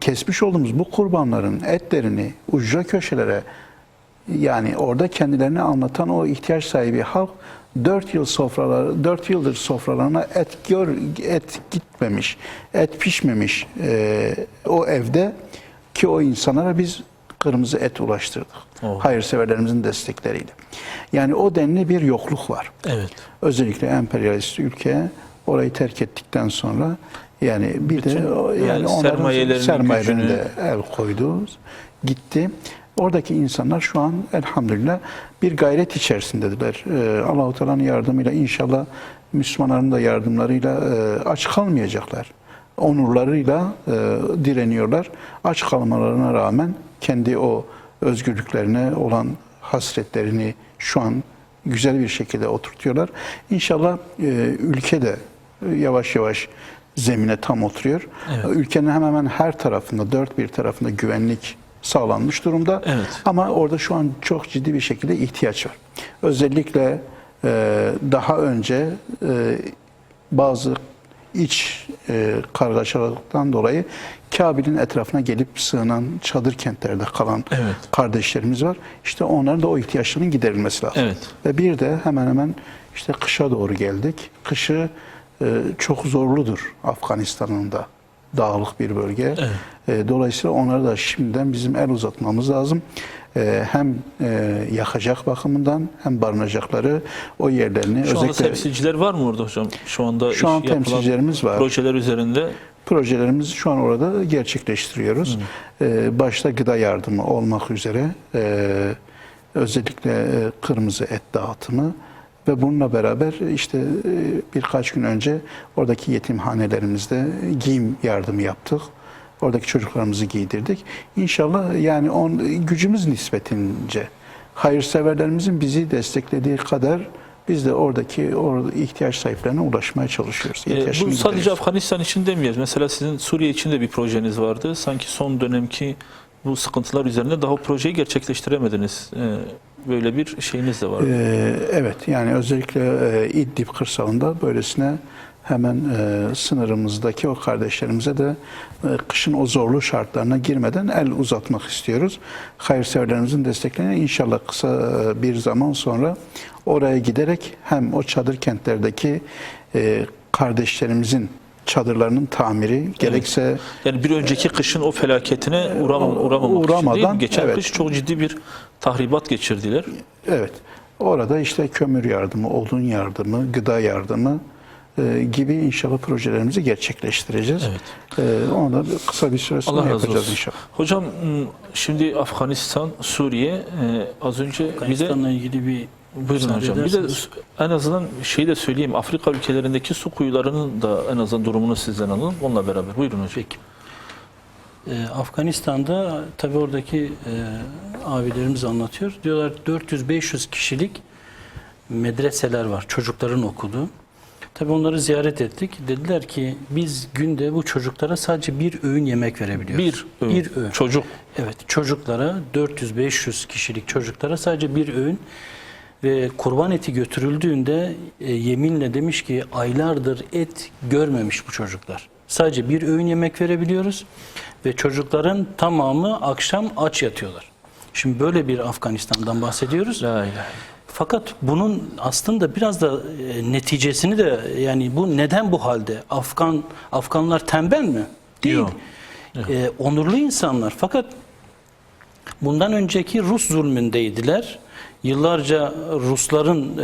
Kesmiş olduğumuz bu kurbanların etlerini ucra köşelere, yani orada kendilerini anlatan o ihtiyaç sahibi halk 4 yıldır sofralarına et gitmemiş, et pişmemiş o evde ki o insanlara biz kırmızı et ulaştırdık. Hayırseverlerimizin destekleriyle. Yani o denli bir yokluk var. Evet. Özellikle emperyalist ülke orayı terk ettikten sonra yani bir de yani onların sermayelerine de el koydu, gitti. Oradaki insanlar şu an elhamdülillah bir gayret içerisindedirler. Allah-u Teala'nın yardımıyla inşallah Müslümanların da yardımlarıyla aç kalmayacaklar. Onurlarıyla direniyorlar. Aç kalmalarına rağmen kendi o özgürlüklerine olan hasretlerini şu an güzel bir şekilde oturtuyorlar. İnşallah ülke de yavaş yavaş zemine tam oturuyor. Evet. Ülkenin hemen hemen her tarafında, dört bir tarafında güvenlik sağlanmış durumda. Evet. Ama orada şu an çok ciddi bir şekilde ihtiyaç var. Özellikle daha önce bazı iç kargaşalıktan dolayı Kabe'nin etrafına gelip sığınan çadır kentlerde kalan kardeşlerimiz var. İşte onların da o ihtiyaçlarının giderilmesi lazım. Evet. Ve bir de hemen hemen işte kışa doğru geldik. Kışı çok zorludur Afganistan'ın da. Dağlık bir bölge. Evet. Dolayısıyla onlara da şimdiden bizim el uzatmamız lazım. Hem yakacak bakımından hem barınacakları o yerlerini. Şu anda temsilciler var mı orada hocam? Şu an temsilcilerimiz var. Projeler üzerinde. Projelerimizi şu an orada gerçekleştiriyoruz. Başta gıda yardımı olmak üzere özellikle kırmızı et dağıtımı Ve bununla beraber işte birkaç gün önce oradaki yetimhanelerimizde giyim yardımı yaptık. Oradaki çocuklarımızı giydirdik. İnşallah yani gücümüz nispetince hayırseverlerimizin bizi desteklediği kadar biz de oradaki ihtiyaç sahiplerine ulaşmaya çalışıyoruz. Bu sadece gideriyoruz. Afganistan için demiyoruz. Mesela sizin Suriye için de bir projeniz vardı. Sanki son dönemki bu sıkıntılar üzerinde daha o projeyi gerçekleştiremediniz. Böyle bir şeyiniz de var. Evet, yani özellikle İdlib kırsalında böylesine hemen sınırımızdaki o kardeşlerimize de kışın o zorlu şartlarına girmeden el uzatmak istiyoruz. Hayırseverlerimizin desteklerine inşallah kısa bir zaman sonra oraya giderek hem o çadır kentlerdeki kardeşlerimizin çadırlarının tamiri gerekse Yani bir önceki kışın o felaketine uğramamak için değil mi? Geçen evet. kış çok ciddi bir tahribat geçirdiler. Evet. Orada işte kömür yardımı, odun yardımı, gıda yardımı gibi inşallah projelerimizi gerçekleştireceğiz. Onu da kısa bir süre sonra Allah razı yapacağız olsun. inşallah. Hocam şimdi Afganistan, Suriye az önce bir de Afganistan'la ilgili bir buyurun müsaade hocam. Bir de ederseniz. en azından şeyi de söyleyeyim. Afrika ülkelerindeki su kuyularının da en azından durumunu sizden alalım. Onunla beraber. Buyurun hocam. Peki. Afganistan'da tabii oradaki abilerimiz anlatıyor. Diyorlar 400-500 kişilik medreseler var. Çocukların okuduğu. Tabii onları ziyaret ettik. Dediler ki biz günde bu çocuklara sadece bir öğün yemek verebiliyoruz. Bir öğün. Çocuk. Evet, çocuklara 400-500 kişilik çocuklara sadece bir öğün ve kurban eti götürüldüğünde yeminle demiş ki aylardır et görmemiş bu çocuklar. Sadece bir öğün yemek verebiliyoruz ve çocukların tamamı akşam aç yatıyorlar. Şimdi böyle bir Afganistan'dan bahsediyoruz. La ilahe. Fakat bunun aslında biraz da neticesini de yani bu neden bu halde? Afganlar tembel mi? Değil. Yok. Onurlu insanlar. Fakat bundan önceki Rus zulmündeydiler. Yıllarca Rusların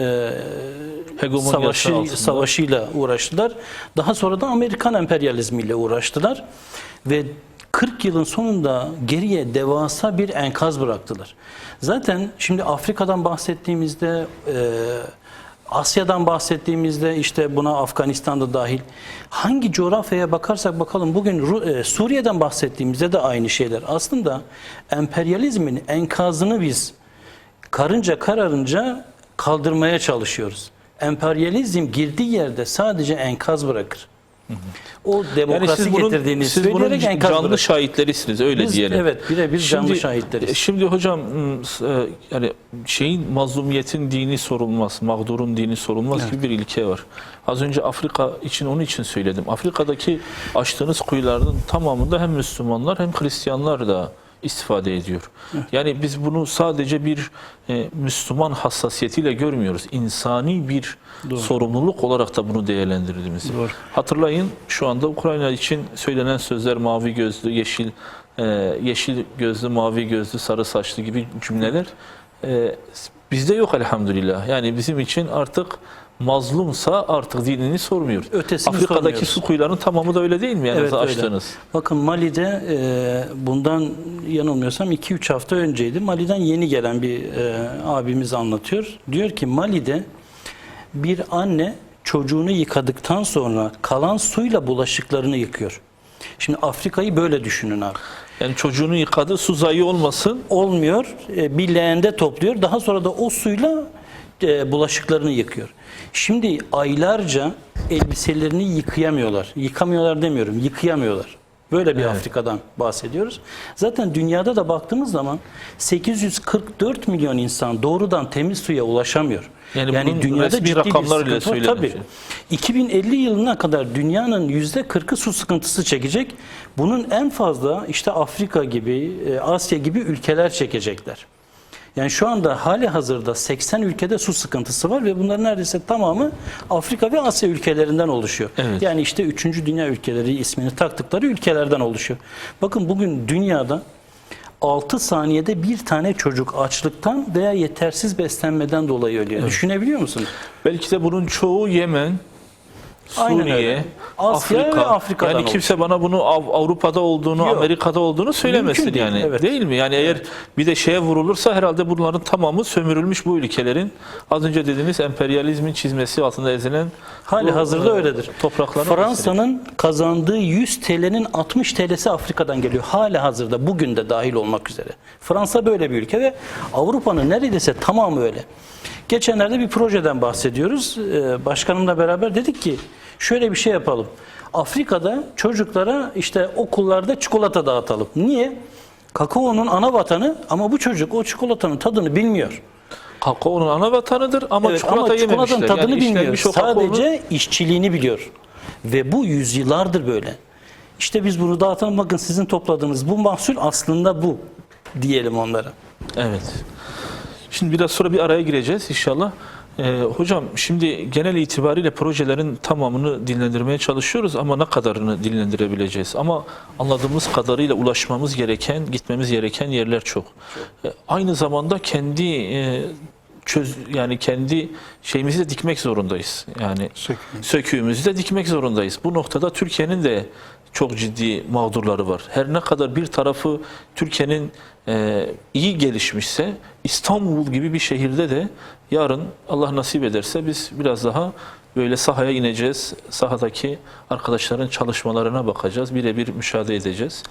Hegemonyası altında. savaşıyla uğraştılar. Daha sonra da Amerikan emperyalizmiyle uğraştılar. Ve 40 yılın sonunda geriye devasa bir enkaz bıraktılar. Zaten şimdi Afrika'dan bahsettiğimizde, Asya'dan bahsettiğimizde işte buna Afganistan'da dahil hangi coğrafyaya bakarsak bakalım bugün Suriye'den bahsettiğimizde de aynı şeyler. Aslında emperyalizmin enkazını biz karınca kararınca kaldırmaya çalışıyoruz. Emperyalizm girdiği yerde sadece enkaz bırakır. O demokrasi getirdiğini siz bunun söyleyerek enkaz canlı bırakır. şahitlerisiniz öyle Biz, diyelim. evet, birebir canlı şahitleriz. Şimdi hocam yani mazlumiyetin dini sorulmaz, mağdurun dini sorulmaz gibi bir ilke var. Az önce Afrika için onun için söyledim. Afrika'daki açtığınız kuyuların tamamında hem Müslümanlar hem Hristiyanlar da istifade ediyor. Yani biz bunu sadece bir Müslüman hassasiyetiyle görmüyoruz. İnsani bir sorumluluk olarak da bunu değerlendirdiğimiz. Doğru. Hatırlayın şu anda Ukrayna için söylenen sözler mavi gözlü, yeşil gözlü, mavi gözlü, sarı saçlı gibi cümleler bizde yok elhamdülillah. Yani bizim için artık mazlumsa artık dinini sormuyoruz. Ötesini Afrika'daki sormuyoruz. su kuyularının tamamı da öyle değil mi? Yani Evet, öyle. açtınız. Bakın Mali'de bundan yanılmıyorsam 2-3 hafta önceydi. Mali'den yeni gelen bir abimiz anlatıyor. Diyor ki Mali'de bir anne çocuğunu yıkadıktan sonra kalan suyla bulaşıklarını yıkıyor. Şimdi Afrika'yı böyle düşünün abi. Yani çocuğunu yıkadı, su zayi olmasın. Olmuyor. Bir leğende topluyor. Daha sonra da o suyla bulaşıklarını yıkıyor. Şimdi aylarca elbiselerini yıkayamıyorlar. Yıkamıyorlar demiyorum, yıkayamıyorlar. Böyle bir Afrika'dan bahsediyoruz. Zaten dünyada da baktığımız zaman 844 milyon insan doğrudan temiz suya ulaşamıyor. Yani bunun resmi ciddi bir rakamlar ile sıkıntı var. söylenmiş. Tabii. 2050 yılına kadar dünyanın %40'ı su sıkıntısı çekecek. Bunun en fazla işte Afrika gibi, Asya gibi ülkeler çekecekler. Yani şu anda hali hazırda 80 ülkede su sıkıntısı var ve bunların neredeyse tamamı Afrika ve Asya ülkelerinden oluşuyor. Evet. Yani işte 3. dünya ülkeleri ismini taktıkları ülkelerden oluşuyor. Bakın bugün dünyada 6 saniyede bir tane çocuk açlıktan veya yetersiz beslenmeden dolayı ölüyor. Düşünebiliyor musunuz? Belki de bunun çoğu Yemen, Aynen Suriye, öyle. Asya Afrika. ve Afrika'dan yani kimse bana bunu Avrupa'da olduğunu, Yok. Amerika'da olduğunu söylemesin Mümkün değil, yani. evet. Değil mi? Yani eğer bir de şeye vurulursa herhalde bunların tamamı sömürülmüş bu ülkelerin. Az önce dediğiniz emperyalizmin çizmesi altında ezilen hali bu, hazırda öyledir. Toprakların Fransa'nın kazandığı 100 TL'nin 60 TL'si Afrika'dan geliyor. Hali hazırda bugün de dahil olmak üzere. Fransa böyle bir ülke ve Avrupa'nın neredeyse tamamı öyle. Geçenlerde bir projeden bahsediyoruz. Başkanımla beraber dedik ki şöyle bir şey yapalım. Afrika'da çocuklara işte okullarda çikolata dağıtalım. Niye? Kakaonun ana vatanı ama bu çocuk o çikolatanın tadını bilmiyor. kakaonun ana vatanıdır ama Evet, çikolata ama yememişler. çikolatanın tadını Yani bilmiyor. işlenmiş o kakaonun- Sadece işçiliğini biliyor. Ve bu yüzyıllardır böyle. İşte biz bunu dağıtalım. Bakın sizin topladığınız bu mahsul aslında bu diyelim onlara. Evet. Şimdi biraz sonra bir araya gireceğiz inşallah. Hocam şimdi genel itibariyle projelerin tamamını dinlendirmeye çalışıyoruz ama ne kadarını dinlendirebileceğiz? Ama anladığımız kadarıyla ulaşmamız gereken, gitmemiz gereken yerler çok. Aynı zamanda kendi yani kendi şeyimizi de dikmek zorundayız. Yani söküğümüzü de dikmek zorundayız. Bu noktada Türkiye'nin de çok ciddi mağdurları var. Her ne kadar bir tarafı Türkiye'nin iyi gelişmişse İstanbul gibi bir şehirde de yarın Allah nasip ederse biz biraz daha böyle sahaya ineceğiz. Sahadaki arkadaşların çalışmalarına bakacağız. Birebir müşahede edeceğiz.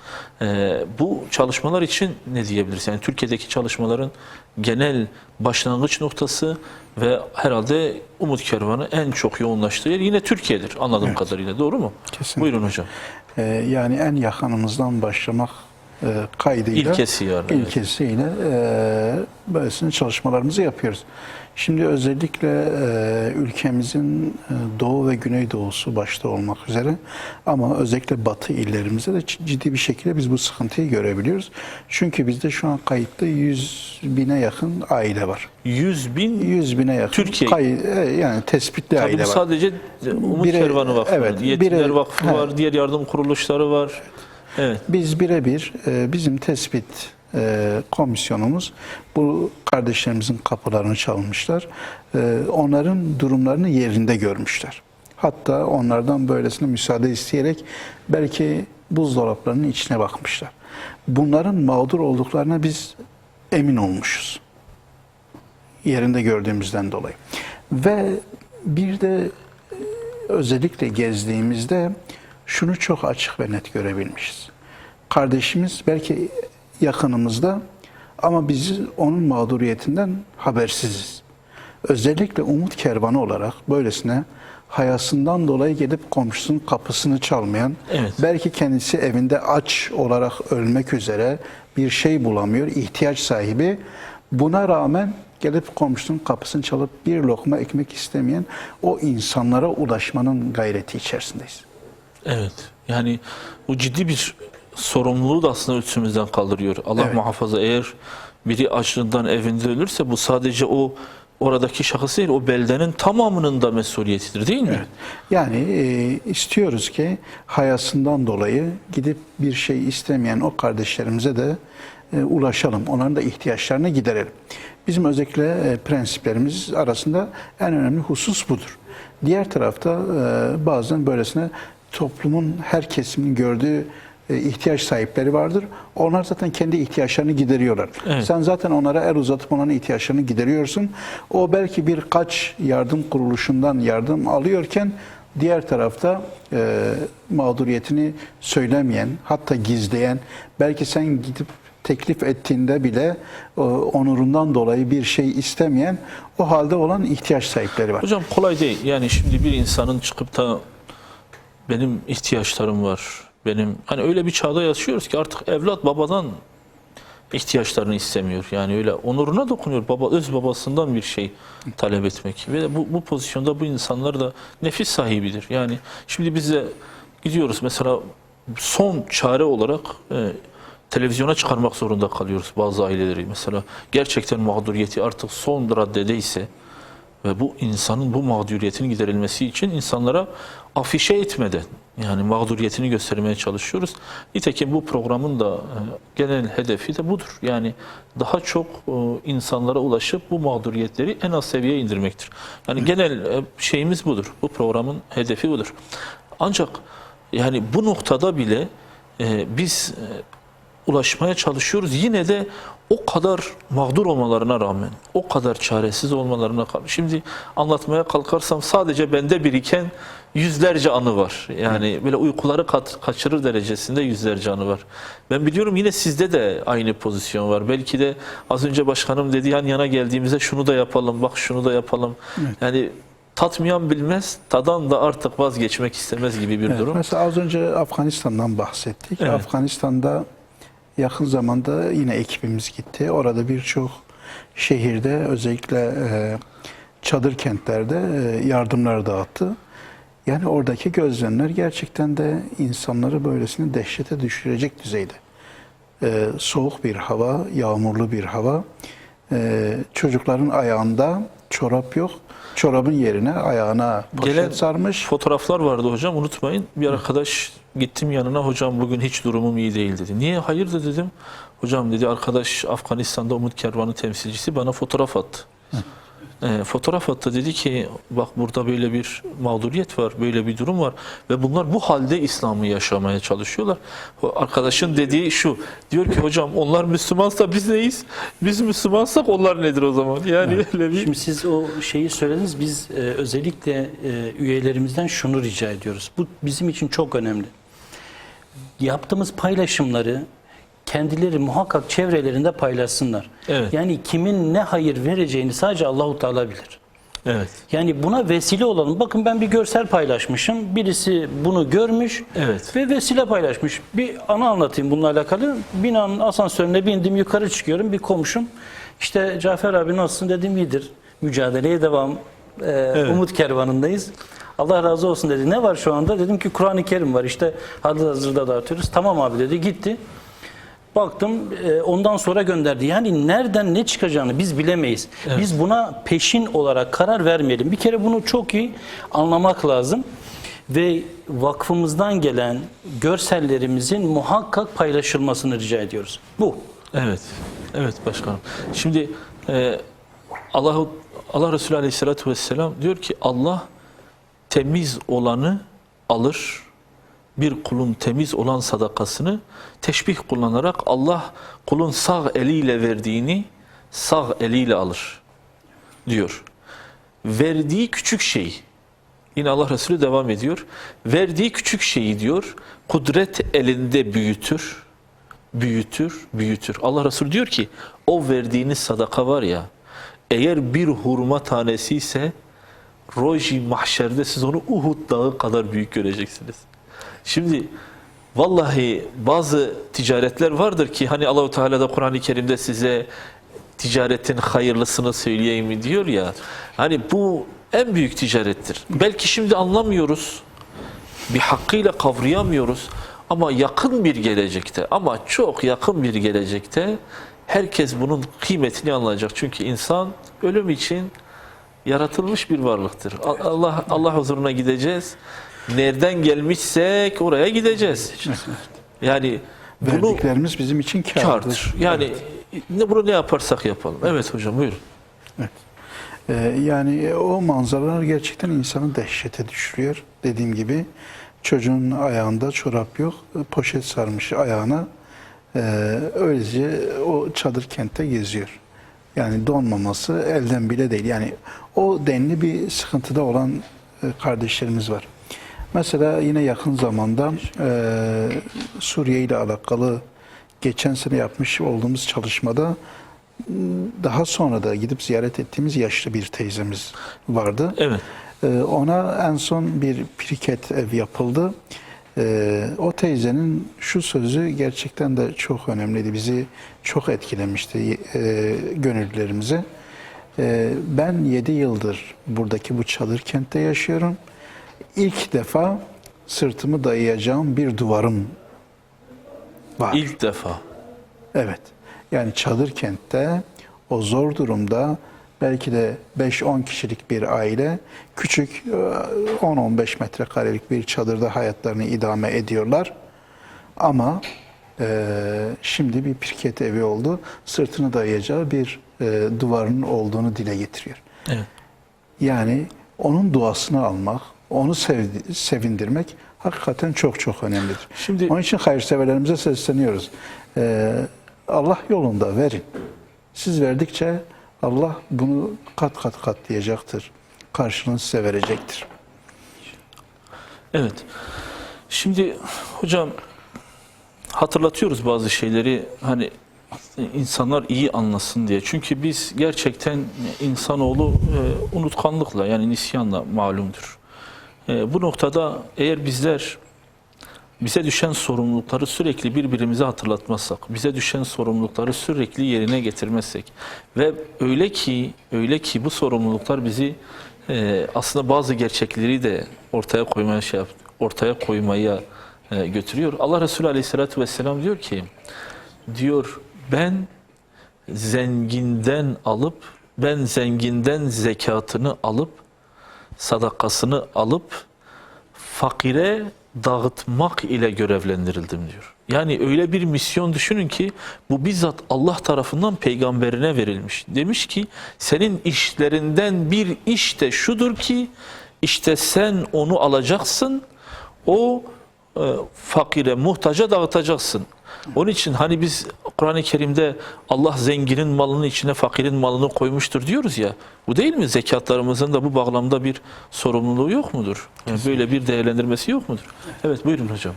Bu çalışmalar için ne diyebiliriz? Yani Türkiye'deki çalışmaların genel başlangıç noktası ve herhalde Umut Kervanı en çok yoğunlaştığı yer yine Türkiye'dir anladığım kadarıyla. Doğru mu? Kesinlikle. Buyurun hocam. Yani en yakınımızdan başlamak kaydıyla, ilkesiyle böylesine çalışmalarımızı yapıyoruz. Şimdi özellikle ülkemizin doğu ve güneydoğusu başta olmak üzere ama özellikle batı illerimizde de ciddi bir şekilde biz bu sıkıntıyı görebiliyoruz. Çünkü bizde şu an kayıtlı 100.000'e yakın aile var. 100.000 100.000'e yakın Türkiye. Yani tespitli Tabii aile bu var. sadece Umut Kervanı Vakfı, evet, Yetimler Vakfı var, diğer yardım kuruluşları var. Evet. Biz birebir bizim tespit komisyonumuz bu kardeşlerimizin kapılarını çalmışlar. Onların durumlarını yerinde görmüşler. Hatta onlardan böylesine müsaade isteyerek belki buzdolaplarının içine bakmışlar. Bunların mağdur olduklarına biz emin olmuşuz. Yerinde gördüğümüzden dolayı. Ve bir de özellikle gezdiğimizde şunu çok açık ve net görebilmişiz. Kardeşimiz belki yakınımızda ama biz onun mağduriyetinden habersiziz. Özellikle Umut Kervanı olarak böylesine hayasından dolayı gelip komşusunun kapısını çalmayan, Evet. belki kendisi evinde aç olarak ölmek üzere bir şey bulamıyor, ihtiyaç sahibi. Buna rağmen gelip komşunun kapısını çalıp bir lokma ekmek istemeyen o insanlara ulaşmanın gayreti içerisindeyiz. Evet. Yani bu ciddi bir sorumluluğu da aslında üstümüzden kaldırıyor. Allah Evet. muhafaza, eğer biri açlığından evinde ölürse bu sadece o oradaki şahıs değil, o beldenin tamamının da mesuliyetidir değil mi? Evet. Yani istiyoruz ki hayasından dolayı gidip bir şey istemeyen o kardeşlerimize de ulaşalım. Onların da ihtiyaçlarını giderelim. Bizim özellikle prensiplerimiz arasında en önemli husus budur. Diğer tarafta bazen böylesine toplumun her kesiminin gördüğü ihtiyaç sahipleri vardır. Onlar zaten kendi ihtiyaçlarını gideriyorlar. Evet. Sen zaten onlara el uzatıp onların ihtiyaçlarını gideriyorsun. O belki birkaç yardım kuruluşundan yardım alıyorken diğer tarafta mağduriyetini söylemeyen, hatta gizleyen, belki sen gidip teklif ettiğinde bile onurundan dolayı bir şey istemeyen, o halde olan ihtiyaç sahipleri var. Hocam kolay değil. Yani şimdi bir insanın çıkıp da benim ihtiyaçlarım var, hani öyle bir çağda yaşıyoruz ki artık evlat babadan ihtiyaçlarını istemiyor. Yani öyle onuruna dokunuyor. Öz babasından bir şey talep etmek. Ve bu pozisyonda bu insanlar da nefis sahibidir. Yani şimdi biz de gidiyoruz mesela son çare olarak televizyona çıkarmak zorunda kalıyoruz bazı aileleri. Mesela gerçekten mağduriyeti artık son raddedeyse ve bu insanın bu mağduriyetinin giderilmesi için insanlara afişe etmeden, Yani mağduriyetini göstermeye çalışıyoruz. Nitekim bu programın da genel hedefi de budur. Yani daha çok insanlara ulaşıp bu mağduriyetleri en az seviyeye indirmektir. Yani genel şeyimiz budur. Bu programın hedefi budur. Ancak yani bu noktada bile biz ulaşmaya çalışıyoruz. Yine de o kadar mağdur olmalarına rağmen, o kadar çaresiz olmalarına rağmen. Şimdi anlatmaya kalkarsam sadece bende biriken yüzlerce anı var. Yani böyle uykuları kaçırır derecesinde yüzlerce anı var. Ben biliyorum yine sizde de aynı pozisyon var. Belki de az önce başkanım dedi yan yana geldiğimizde şunu da yapalım, bak şunu da yapalım. Evet. Yani tatmayan bilmez, tadan da artık vazgeçmek istemez gibi bir durum. Mesela az önce Afganistan'dan bahsettik. Evet. Afganistan'da yakın zamanda yine ekibimiz gitti. Orada birçok şehirde özellikle çadır kentlerde yardımlar dağıttı. Yani oradaki gözlemler gerçekten de insanları böylesine dehşete düşürecek düzeyde. Soğuk bir hava, yağmurlu bir hava. Çocukların ayağında çorap yok. Çorabın yerine ayağına poşet sarmış. Fotoğraflar vardı hocam, unutmayın. Bir arkadaş gittim yanına, hocam bugün hiç durumum iyi değil dedi. Niye? Hayırdır dedim. Hocam dedi arkadaş Afganistan'da Umut Kervanı temsilcisi bana fotoğraf attı. Fotoğraf attı, dedi ki bak burada böyle bir mağduriyet var, böyle bir durum var ve bunlar bu halde İslam'ı yaşamaya çalışıyorlar. Arkadaşın dediği şu, diyor ki hocam onlar Müslümansa biz neyiz? Biz Müslümansak onlar nedir o zaman? Yani evet. Öyle bir... Şimdi siz o şeyi söylediniz, biz özellikle üyelerimizden şunu rica ediyoruz. Bu bizim için çok önemli. Yaptığımız paylaşımları kendileri muhakkak çevrelerinde paylaşsınlar. Evet. Yani kimin ne hayır vereceğini sadece Allahu Teala bilir. Evet. Yani buna vesile olalım. Bakın ben bir görsel paylaşmışım. Birisi bunu görmüş Evet. ve vesile paylaşmış. Bir anı anlatayım bununla alakalı. Binanın asansörüne bindim, yukarı çıkıyorum. Bir komşum işte Cafer abi nasılsın dedim, iyidir. Mücadeleye devam. Evet. Umut Kervanı'ndayız. Allah razı olsun dedi. Ne var şu anda? Dedim ki Kur'an-ı Kerim var. İşte hazırda dağıtıyoruz. Tamam abi dedi. Gitti. Baktım ondan sonra gönderdi. Yani nereden ne çıkacağını biz bilemeyiz. Evet. Biz buna peşin olarak karar vermeyelim. Bir kere bunu çok iyi anlamak lazım. Ve vakfımızdan gelen görsellerimizin muhakkak paylaşılmasını rica ediyoruz. Bu. Evet. Evet başkanım. Şimdi Allah Resulü Aleyhisselatü Vesselam diyor ki Allah temiz olanı alır. Bir kulun temiz olan sadakasını teşbih kullanarak Allah kulun sağ eliyle verdiğini sağ eliyle alır diyor. Verdiği küçük şey, yine Allah Resulü devam ediyor. Verdiği küçük şeyi diyor kudret elinde büyütür, büyütür, büyütür. Allah Resulü diyor ki o verdiğiniz sadaka var ya, eğer bir hurma tanesi ise Roji mahşerde siz onu Uhud dağı kadar büyük göreceksiniz. Şimdi vallahi bazı ticaretler vardır ki hani Allah-u Teala da Kur'an-ı Kerim'de size ticaretin hayırlısını söyleyeyim mi diyor ya. Hani bu en büyük ticarettir. Belki şimdi anlamıyoruz. Bir hakkıyla kavrayamıyoruz. Ama yakın bir gelecekte, ama çok yakın bir gelecekte herkes bunun kıymetini anlayacak. Çünkü insan ölüm için yaratılmış bir varlıktır. Allah huzuruna gideceğiz. Nereden gelmişsek oraya gideceğiz. Yani verdiklerimiz bizim için kârdır. Yani bunu ne yaparsak yapalım. Evet hocam buyurun. Evet. Yani o manzaralar gerçekten insanı dehşete düşürüyor. Dediğim gibi çocuğun ayağında çorap yok, poşet sarmış ayağına. Öylece o çadır kentte geziyor. Yani donmaması elden bile değil. Yani o denli bir sıkıntıda olan kardeşlerimiz var. Mesela yine yakın zamanda Suriye ile alakalı geçen sene yapmış olduğumuz çalışmada daha sonra da gidip ziyaret ettiğimiz yaşlı bir teyzemiz vardı. Evet. Ona en son bir briket ev yapıldı. O teyzenin şu sözü gerçekten de çok önemliydi. Bizi çok etkilemişti gönüllülerimize. Ben 7 yıldır buradaki bu çadır kentte yaşıyorum. İlk defa sırtımı dayayacağım bir duvarım var. İlk defa. Evet. Yani çadır kentte o zor durumda belki de 5-10 kişilik bir aile küçük 10-15 metrekarelik bir çadırda hayatlarını idame ediyorlar. Ama şimdi bir pirket evi oldu. Sırtını dayayacağı bir duvarın olduğunu dile getiriyor. Evet. Yani onun duasını almak, onu sevindirmek hakikaten çok çok önemlidir. Şimdi- Onun için hayırseverlerimize sesleniyoruz. Allah yolunda verin. Siz verdikçe Allah bunu kat kat katlayacaktır. Karşılığını size verecektir. Evet. Şimdi hocam hatırlatıyoruz bazı şeyleri, hani insanlar iyi anlasın diye. Çünkü biz gerçekten insanoğlu unutkanlıkla, yani nisyanla malumdur. Bu noktada eğer bizler bize düşen sorumlulukları sürekli birbirimize hatırlatmazsak, bize düşen sorumlulukları sürekli yerine getirmezsek ve öyle ki bu sorumluluklar bizi aslında bazı gerçekleri de ortaya koymaya götürüyor. Allah Resulü Aleyhisselatü Vesselam diyor ki, ben zenginden zekatını alıp sadakasını alıp fakire dağıtmak ile görevlendirildim diyor. Yani öyle bir misyon düşünün ki bu bizzat Allah tarafından peygamberine verilmiş. Demiş ki senin işlerinden bir iş de şudur ki işte sen onu alacaksın, o fakire, muhtaca dağıtacaksın. Onun için hani biz Kur'an-ı Kerim'de Allah zenginin malının içine fakirin malını koymuştur diyoruz ya. Bu değil mi? Zekatlarımızın da bu bağlamda bir sorumluluğu yok mudur? Yani böyle bir değerlendirmesi yok mudur? Evet, buyurun hocam.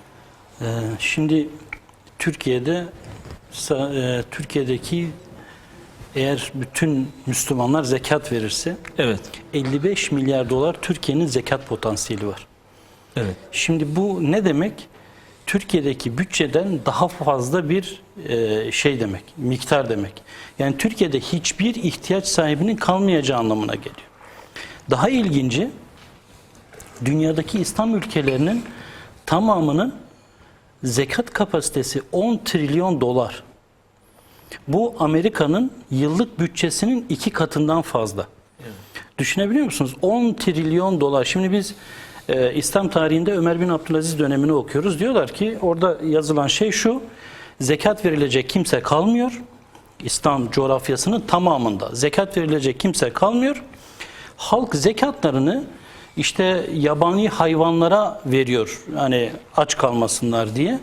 Şimdi Türkiye'deki eğer bütün Müslümanlar zekat verirse Evet. 55 milyar dolar Türkiye'nin zekat potansiyeli var. Evet. Şimdi bu ne demek? Türkiye'deki bütçeden daha fazla bir demek, miktar demek. Yani Türkiye'de hiçbir ihtiyaç sahibinin kalmayacağı anlamına geliyor. Daha ilginci, dünyadaki İslam ülkelerinin tamamının zekat kapasitesi 10 trilyon dolar. Bu Amerika'nın yıllık bütçesinin 2 katından fazla. Evet. Düşünebiliyor musunuz? 10 trilyon dolar. Şimdi biz İslam tarihinde Ömer bin Abdülaziz dönemini okuyoruz. Diyorlar ki orada yazılan şey şu: zekat verilecek kimse kalmıyor. İslam coğrafyasının tamamında zekat verilecek kimse kalmıyor. Halk zekatlarını işte yabani hayvanlara veriyor. Hani aç kalmasınlar diye.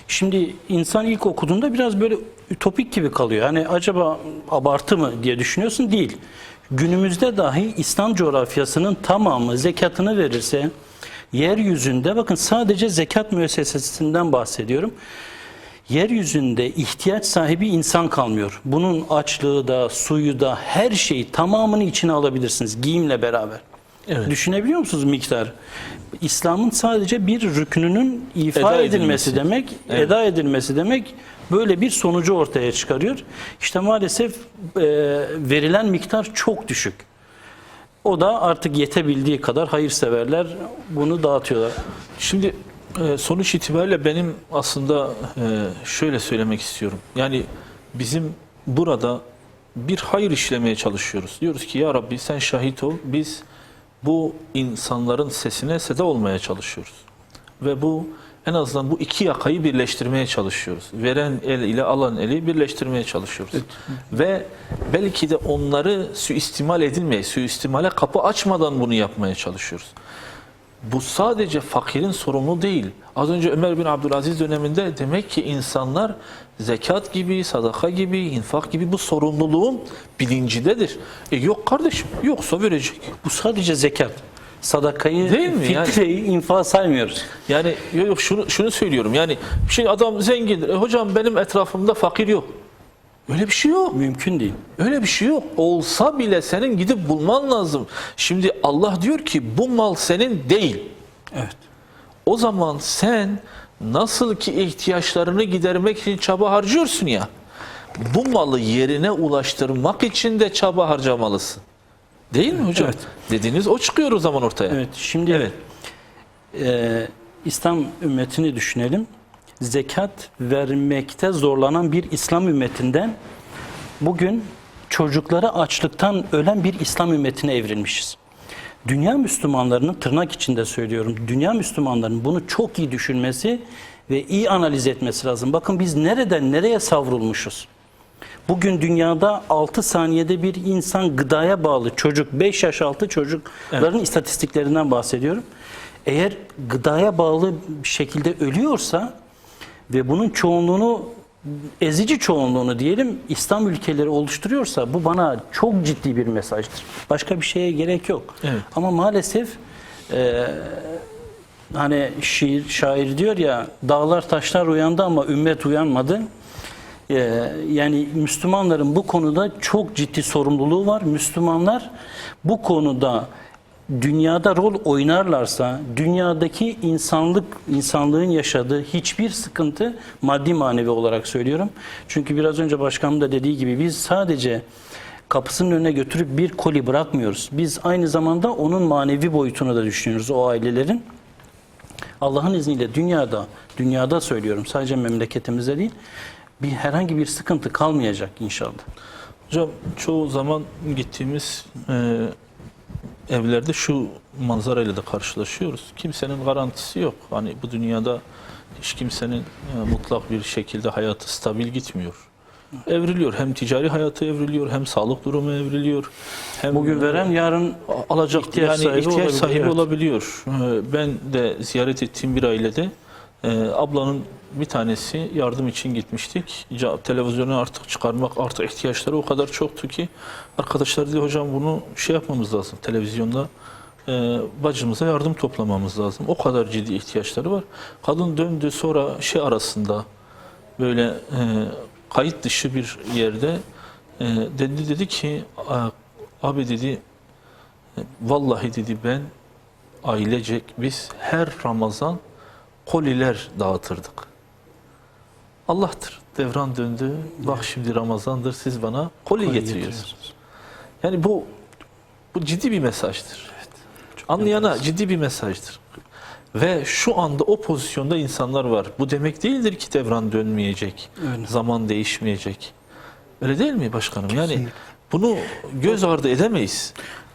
Şimdi insan ilk okuduğunda biraz böyle ütopik gibi kalıyor. Hani acaba abartı mı diye düşünüyorsun. Değil. Günümüzde dahi İslam coğrafyasının tamamı zekatını verirse yeryüzünde, bakın sadece zekat müessesesinden bahsediyorum, yeryüzünde ihtiyaç sahibi insan kalmıyor. Bunun açlığı da, suyu da, her şeyi tamamını içine alabilirsiniz giyimle beraber. Evet. Düşünebiliyor musunuz miktar? İslam'ın sadece bir rüknünün ifa edilmesi demek, evet, eda edilmesi demek, böyle bir sonucu ortaya çıkarıyor. İşte maalesef verilen miktar çok düşük. O da artık yetebildiği kadar hayırseverler bunu dağıtıyorlar. Şimdi sonuç itibariyle benim aslında şöyle söylemek istiyorum. Yani bizim burada bir hayır işlemeye çalışıyoruz. Diyoruz ki ya Rabbi sen şahit ol, biz bu insanların sesine seda olmaya çalışıyoruz. Ve bu en azından bu iki yakayı birleştirmeye çalışıyoruz. Veren el ile alan eli birleştirmeye çalışıyoruz. Evet. Ve belki de onları suistimale kapı açmadan bunu yapmaya çalışıyoruz. Bu sadece fakirin sorumluluğu değil. Az önce Ömer bin Abdülaziz döneminde demek ki insanlar zekat gibi, sadaka gibi, infak gibi bu sorumluluğun bilincindedir. Yok kardeşim, yoksa verecek. Bu sadece zekat. Sadakayı, değil mi? fitreyi, infak saymıyoruz. Yani yok şunu söylüyorum. Yani adam zengindir. Hocam benim etrafımda fakir yok. Öyle bir şey yok. Mümkün değil. Öyle bir şey yok. Olsa bile senin gidip bulman lazım. Şimdi Allah diyor ki bu mal senin değil. Evet. O zaman sen nasıl ki ihtiyaçlarını gidermek için çaba harcıyorsun ya, bu malı yerine ulaştırmak için de çaba harcamalısın. Değil mi hocam? Evet. Dediğiniz o çıkıyor o zaman ortaya. Evet. Şimdi İslam ümmetini düşünelim. Zekat vermekte zorlanan bir İslam ümmetinden bugün çocukları açlıktan ölen bir İslam ümmetine evrilmişiz. Dünya Müslümanlarının, tırnak içinde söylüyorum, dünya Müslümanlarının bunu çok iyi düşünmesi ve iyi analiz etmesi lazım. Bakın biz nereden nereye savrulmuşuz? Bugün dünyada 6 saniyede bir insan gıdaya bağlı çocuk, 5 yaş altı çocukların istatistiklerinden bahsediyorum. Eğer gıdaya bağlı bir şekilde ölüyorsa ve bunun çoğunluğunu, ezici çoğunluğunu diyelim İslam ülkeleri oluşturuyorsa bu bana çok ciddi bir mesajdır. Başka bir şeye gerek yok. Evet. Ama maalesef hani şair diyor ya, dağlar taşlar uyandı ama ümmet uyanmadı. Yani Müslümanların bu konuda çok ciddi sorumluluğu var. Müslümanlar bu konuda dünyada rol oynarlarsa dünyadaki insanlığın yaşadığı hiçbir sıkıntı, maddi manevi olarak söylüyorum. Çünkü biraz önce başkanım da dediği gibi biz sadece kapısının önüne götürüp bir koli bırakmıyoruz. Biz aynı zamanda onun manevi boyutunu da düşünüyoruz o ailelerin. Allah'ın izniyle dünyada söylüyorum, sadece memleketimizde değil, herhangi bir sıkıntı kalmayacak inşallah. Hocam çoğu zaman gittiğimiz evlerde şu manzarayla da karşılaşıyoruz. Kimsenin garantisi yok. Hani bu dünyada hiç kimsenin mutlak bir şekilde hayatı stabil gitmiyor. Evriliyor. Hem ticari hayatı evriliyor, hem sağlık durumu evriliyor. Hem Bugün veren yarın alacak ihtiyaç sahibi olabiliyor. olabiliyor. Ben de ziyaret ettiğim bir ailede ablanın bir tanesi yardım için gitmiştik. Televizyonu artık çıkarmak, artık ihtiyaçları o kadar çoktu ki arkadaşlar dedi hocam bunu şey yapmamız lazım. Televizyonda bacımıza yardım toplamamız lazım. O kadar ciddi ihtiyaçları var. Kadın döndü sonra arasında böyle kayıt dışı bir yerde dedi ki abi dedi vallahi dedi ben ailecek biz her Ramazan koliler dağıtırdık. Allah'tır. Devran döndü. Bak şimdi Ramazan'dır. Siz bana koli getiriyorsunuz. Yani bu ciddi bir mesajdır. Anlayana ciddi bir mesajdır. Ve şu anda o pozisyonda insanlar var. Bu demek değildir ki devran dönmeyecek. Öyle. Zaman değişmeyecek. Öyle değil mi başkanım? Yani Kesinlikle. bunu göz ardı edemeyiz.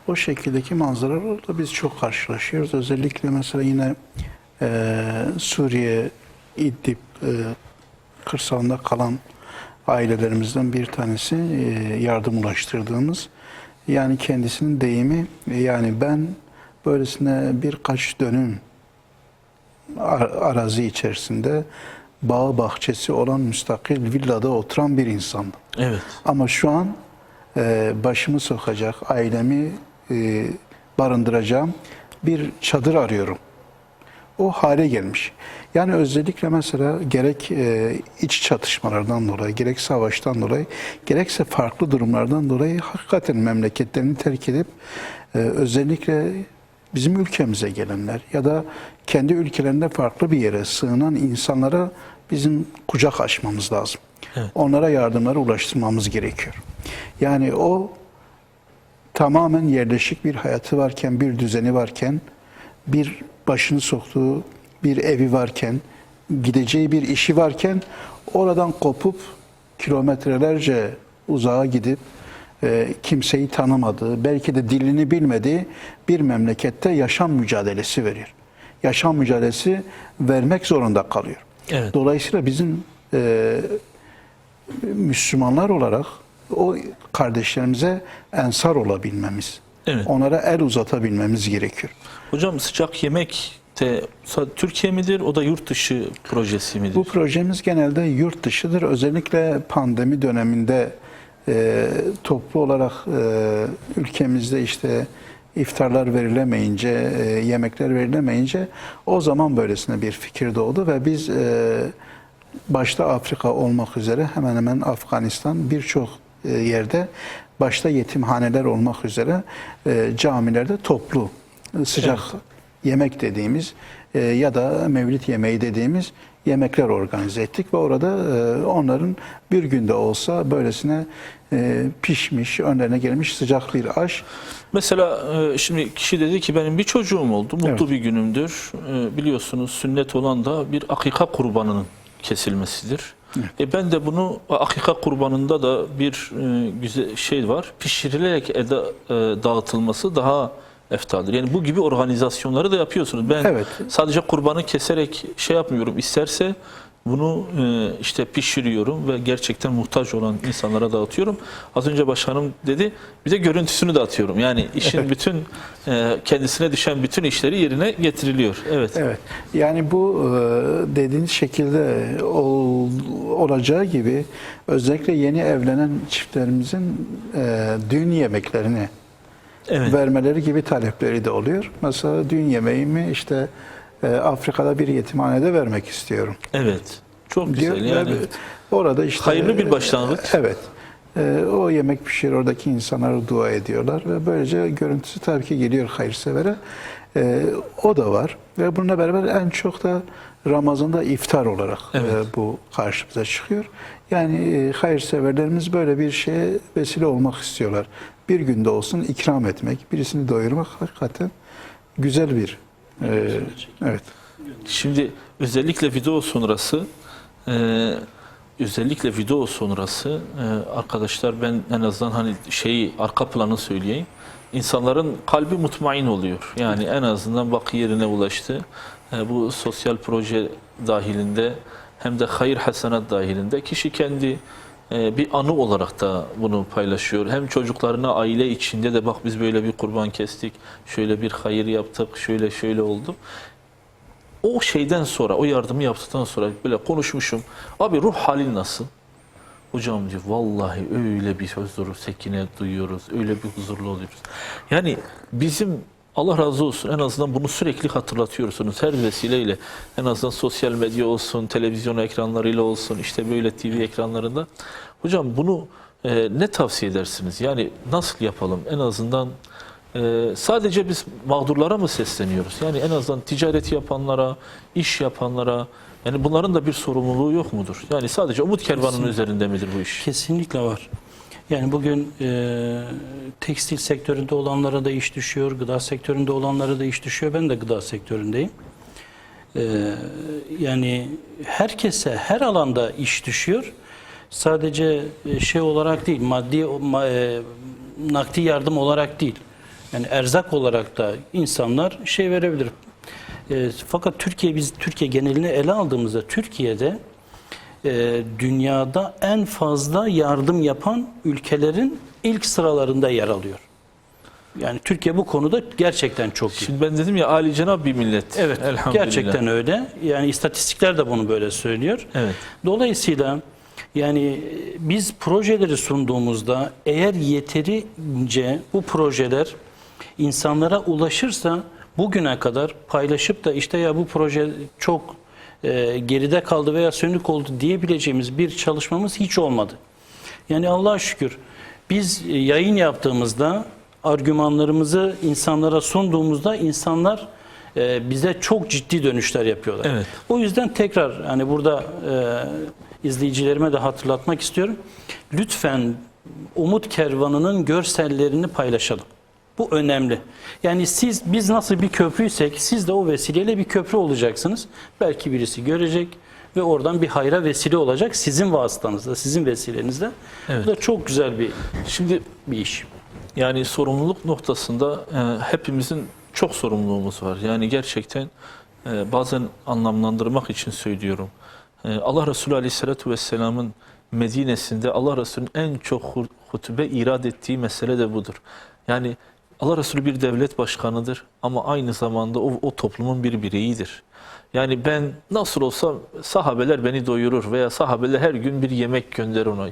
O şekildeki manzaralarla biz çok karşılaşıyoruz. Özellikle mesela yine Suriye, İdlib kırsalında kalan ailelerimizden bir tanesi yardım ulaştırdığımız. Yani kendisinin deyimi, yani ben böylesine birkaç dönüm arazi içerisinde bağ bahçesi olan müstakil villada oturan bir insandım. Evet. Ama şu an başımı sokacak, ailemi barındıracağım bir çadır arıyorum. O hale gelmiş. Yani özellikle mesela gerek iç çatışmalardan dolayı, gerek savaştan dolayı, gerekse farklı durumlardan dolayı hakikaten memleketlerini terk edip özellikle bizim ülkemize gelenler ya da kendi ülkelerinde farklı bir yere sığınan insanlara bizim kucak açmamız lazım. Evet. Onlara yardımları ulaştırmamız gerekiyor. Yani o tamamen yerleşik bir hayatı varken, bir düzeni varken, bir başını soktuğu bir evi varken, gideceği bir işi varken oradan kopup kilometrelerce uzağa gidip kimseyi tanımadığı, belki de dilini bilmediği bir memlekette yaşam mücadelesi veriyor. Yaşam mücadelesi vermek zorunda kalıyor. Evet. Dolayısıyla bizim Müslümanlar olarak o kardeşlerimize ensar olabilmemiz, Evet. onlara el uzatabilmemiz gerekiyor. Hocam sıcak yemek de Türkiye midir? O da yurt dışı projesi midir? Bu projemiz genelde yurt dışıdır. Özellikle pandemi döneminde toplu olarak ülkemizde işte iftarlar verilemeyince, yemekler verilemeyince o zaman böylesine bir fikir doğdu ve biz başta Afrika olmak üzere hemen hemen Afganistan birçok yerde başta yetimhaneler olmak üzere camilerde toplu sıcak yemek dediğimiz ya da mevlid yemeği dediğimiz yemekler organize ettik ve orada onların bir günde olsa böylesine pişmiş, önlerine gelmiş sıcak bir aş. Mesela şimdi kişi dedi ki benim bir çocuğum oldu, mutlu Evet. bir günümdür. Biliyorsunuz sünnet olan da bir akika kurbanının kesilmesidir. Ben de bunu akika kurbanında da bir güzel şey var. Pişirilerek dağıtılması daha eftaldir. Yani bu gibi organizasyonları da yapıyorsunuz. Ben Evet. sadece kurbanı keserek şey yapmıyorum. İsterse bunu işte pişiriyorum ve gerçekten muhtaç olan insanlara dağıtıyorum. Az önce başkanım dedi, bir de görüntüsünü de atıyorum. Yani işin bütün kendisine düşen bütün işleri yerine getiriliyor. Evet. Evet. Yani bu dediğiniz şekilde olacağı gibi özellikle yeni evlenen çiftlerimizin düğün yemeklerini Evet. vermeleri gibi talepleri de oluyor. Mesela düğün yemeğimi işte Afrika'da bir yetimhanede vermek istiyorum Evet. Çok diyor. güzel. Yani Ve orada işte hayırlı bir başlangıç. Evet. O yemek pişirir, oradaki insanlara dua ediyorlar ve böylece görüntüsü tabii ki geliyor hayırsevere. O da var ve bununla beraber en çok da Ramazan'da iftar olarak Evet. bu karşımıza çıkıyor. Yani hayırseverlerimiz böyle bir şeye vesile olmak istiyorlar. Bir günde olsun ikram etmek, birisini doyurmak hakikaten güzel bir evet. Şimdi özellikle video sonrası arkadaşlar, ben en azından hani arka planı söyleyeyim. İnsanların kalbi mutmain oluyor. Yani en azından bak yerine ulaştı. Bu sosyal proje dahilinde hem de hayır hasenat dahilinde kişi kendi bir anı olarak da bunu paylaşıyor. Hem çocuklarına, aile içinde de bak biz böyle bir kurban kestik, şöyle bir hayır yaptık, şöyle oldu. O şeyden sonra, o yardımı yaptıktan sonra böyle konuşmuşum. Abi ruh halin nasıl? Hocam diyor, vallahi öyle bir huzur, sekine duyuyoruz, öyle bir huzurlu oluyoruz. Yani bizim, Allah razı olsun, en azından bunu sürekli hatırlatıyorsunuz her vesileyle. En azından sosyal medya olsun, televizyon ekranlarıyla olsun, işte böyle TV ekranlarında. Hocam bunu ne tavsiye edersiniz? Yani nasıl yapalım? En azından sadece biz mağdurlara mı sesleniyoruz? Yani en azından ticareti yapanlara, iş yapanlara, yani bunların da bir sorumluluğu yok mudur? Yani sadece Umut Kervanı'nın üzerinde midir bu iş? Kesinlikle var. Yani bugün tekstil sektöründe olanlara da iş düşüyor, gıda sektöründe olanlara da iş düşüyor. Ben de gıda sektöründeyim. Yani herkese, her alanda iş düşüyor. Sadece şey olarak değil, nakdi yardım olarak değil. Yani erzak olarak da insanlar şey verebilir. Fakat biz Türkiye genelini ele aldığımızda Türkiye'de dünyada en fazla yardım yapan ülkelerin ilk sıralarında yer alıyor. Yani Türkiye bu konuda gerçekten çok iyi. Şimdi ben dedim ya, âli-cenab bir millet. Evet, Elhamdülillah. gerçekten öyle. Yani istatistikler de bunu böyle söylüyor. Evet. Dolayısıyla yani biz projeleri sunduğumuzda eğer yeterince bu projeler insanlara ulaşırsa, bugüne kadar paylaşıp da işte ya bu proje çok geride kaldı veya sönük oldu diyebileceğimiz bir çalışmamız hiç olmadı. Yani Allah'a şükür biz yayın yaptığımızda, argümanlarımızı insanlara sunduğumuzda insanlar bize çok ciddi dönüşler yapıyorlar. Evet. O yüzden tekrar hani burada izleyicilerime de hatırlatmak istiyorum. Lütfen Umut Kervanı'nın görsellerini paylaşalım. Bu önemli. Yani biz nasıl bir köprüysek siz de o vesileyle bir köprü olacaksınız. Belki birisi görecek ve oradan bir hayra vesile olacak sizin vasıtanızda, sizin vesilenizle. Evet. Bu da çok güzel Şimdi bir iş. yani sorumluluk noktasında hepimizin çok sorumluluğumuz var. Yani gerçekten bazen anlamlandırmak için söylüyorum. Allah Resulü Aleyhisselatü Vesselam'ın Medine'sinde Allah Resulü'nün en çok hutbe irad ettiği mesele de budur. Yani Allah Resulü bir devlet başkanıdır ama aynı zamanda o toplumun bir bireyidir. Yani ben nasıl olsa sahabeler beni doyurur veya sahabeler her gün bir yemek gönderir ona.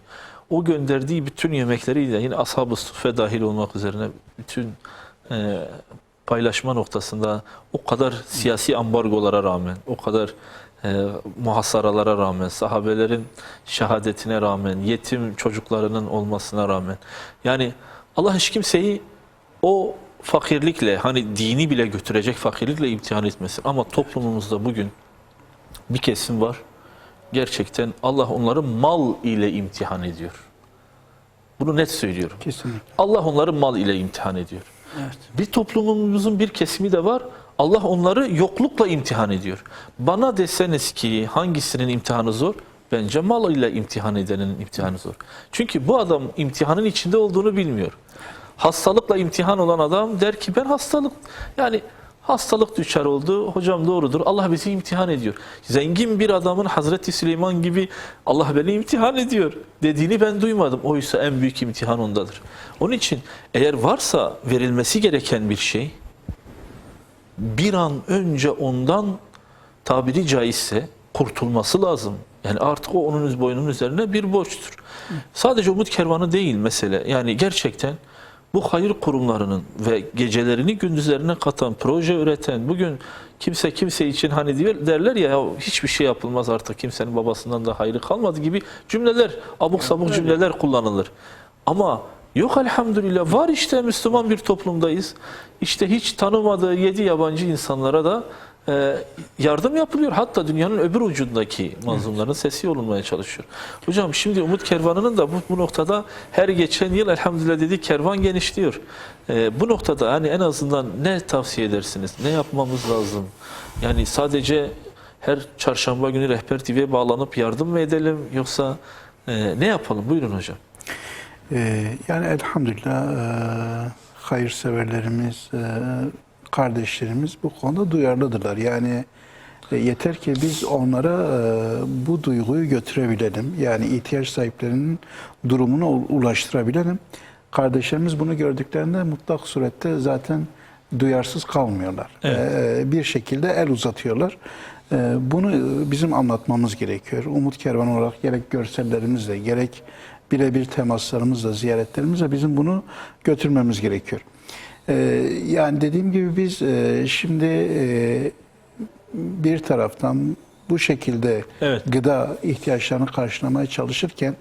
O gönderdiği bütün yemekleriyle yine Ashab-ı Suffe dahil olmak üzerine bütün paylaşma noktasında o kadar siyasi ambargolara rağmen, o kadar muhasaralara rağmen, sahabelerin şehadetine rağmen, yetim çocuklarının olmasına rağmen, yani Allah hiç kimseyi o fakirlikle, hani dini bile götürecek fakirlikle imtihan etmesin. Ama toplumumuzda bugün bir kesim var. Gerçekten Allah onları mal ile imtihan ediyor. Bunu net söylüyorum. Kesinlikle. Allah onları mal ile imtihan ediyor. Evet. Bir toplumumuzun bir kesimi de var. Allah onları yoklukla imtihan ediyor. Bana deseniz ki hangisinin imtihanı zor? Bence mal ile imtihan edenin imtihanı zor. Çünkü bu adam imtihanın içinde olduğunu bilmiyor. Hastalıkla imtihan olan adam der ki ben hastalık düşer oldu. Hocam doğrudur. Allah bizi imtihan ediyor. Zengin bir adamın Hazreti Süleyman gibi Allah beni imtihan ediyor dediğini ben duymadım. Oysa en büyük imtihan ondadır. Onun için eğer varsa verilmesi gereken bir şey, bir an önce ondan tabiri caizse kurtulması lazım. Yani artık o onun boynunun üzerine bir borçtur. Sadece Umut Kervanı değil mesele. Yani gerçekten bu hayır kurumlarının ve gecelerini gündüzlerine katan, proje üreten, bugün kimse için hani derler ya hiçbir şey yapılmaz artık, kimsenin babasından da hayrı kalmadı gibi cümleler, abuk sabuk cümleler kullanılır. Ama yok elhamdülillah var işte, Müslüman bir toplumdayız. İşte hiç tanımadığı 7 yabancı insanlara da yardım yapılıyor. Hatta dünyanın öbür ucundaki mazlumların sesi olunmaya çalışıyor. Hocam şimdi Umut Kervanı'nın da bu noktada her geçen yıl elhamdülillah dedi kervan genişliyor. Bu noktada hani en azından ne tavsiye edersiniz? Ne yapmamız lazım? Yani sadece her çarşamba günü Rehber TV'ye bağlanıp yardım mı edelim yoksa ne yapalım? Buyurun hocam. Yani elhamdülillah hayırseverlerimiz, kardeşlerimiz bu konuda duyarlıdırlar. Yani yeter ki biz onlara bu duyguyu götürebilelim. Yani ihtiyaç sahiplerinin durumunu ulaştırabilelim. Kardeşlerimiz bunu gördüklerinde mutlak surette zaten duyarsız kalmıyorlar. Evet. Bir şekilde el uzatıyorlar. Bunu bizim anlatmamız gerekiyor. Umut Kervanı olarak gerek görsellerimizle, gerek birebir temaslarımızla, ziyaretlerimizle bizim bunu götürmemiz gerekiyor. Yani dediğim gibi biz şimdi bir taraftan bu şekilde Evet. gıda ihtiyaçlarını karşılamaya çalışırken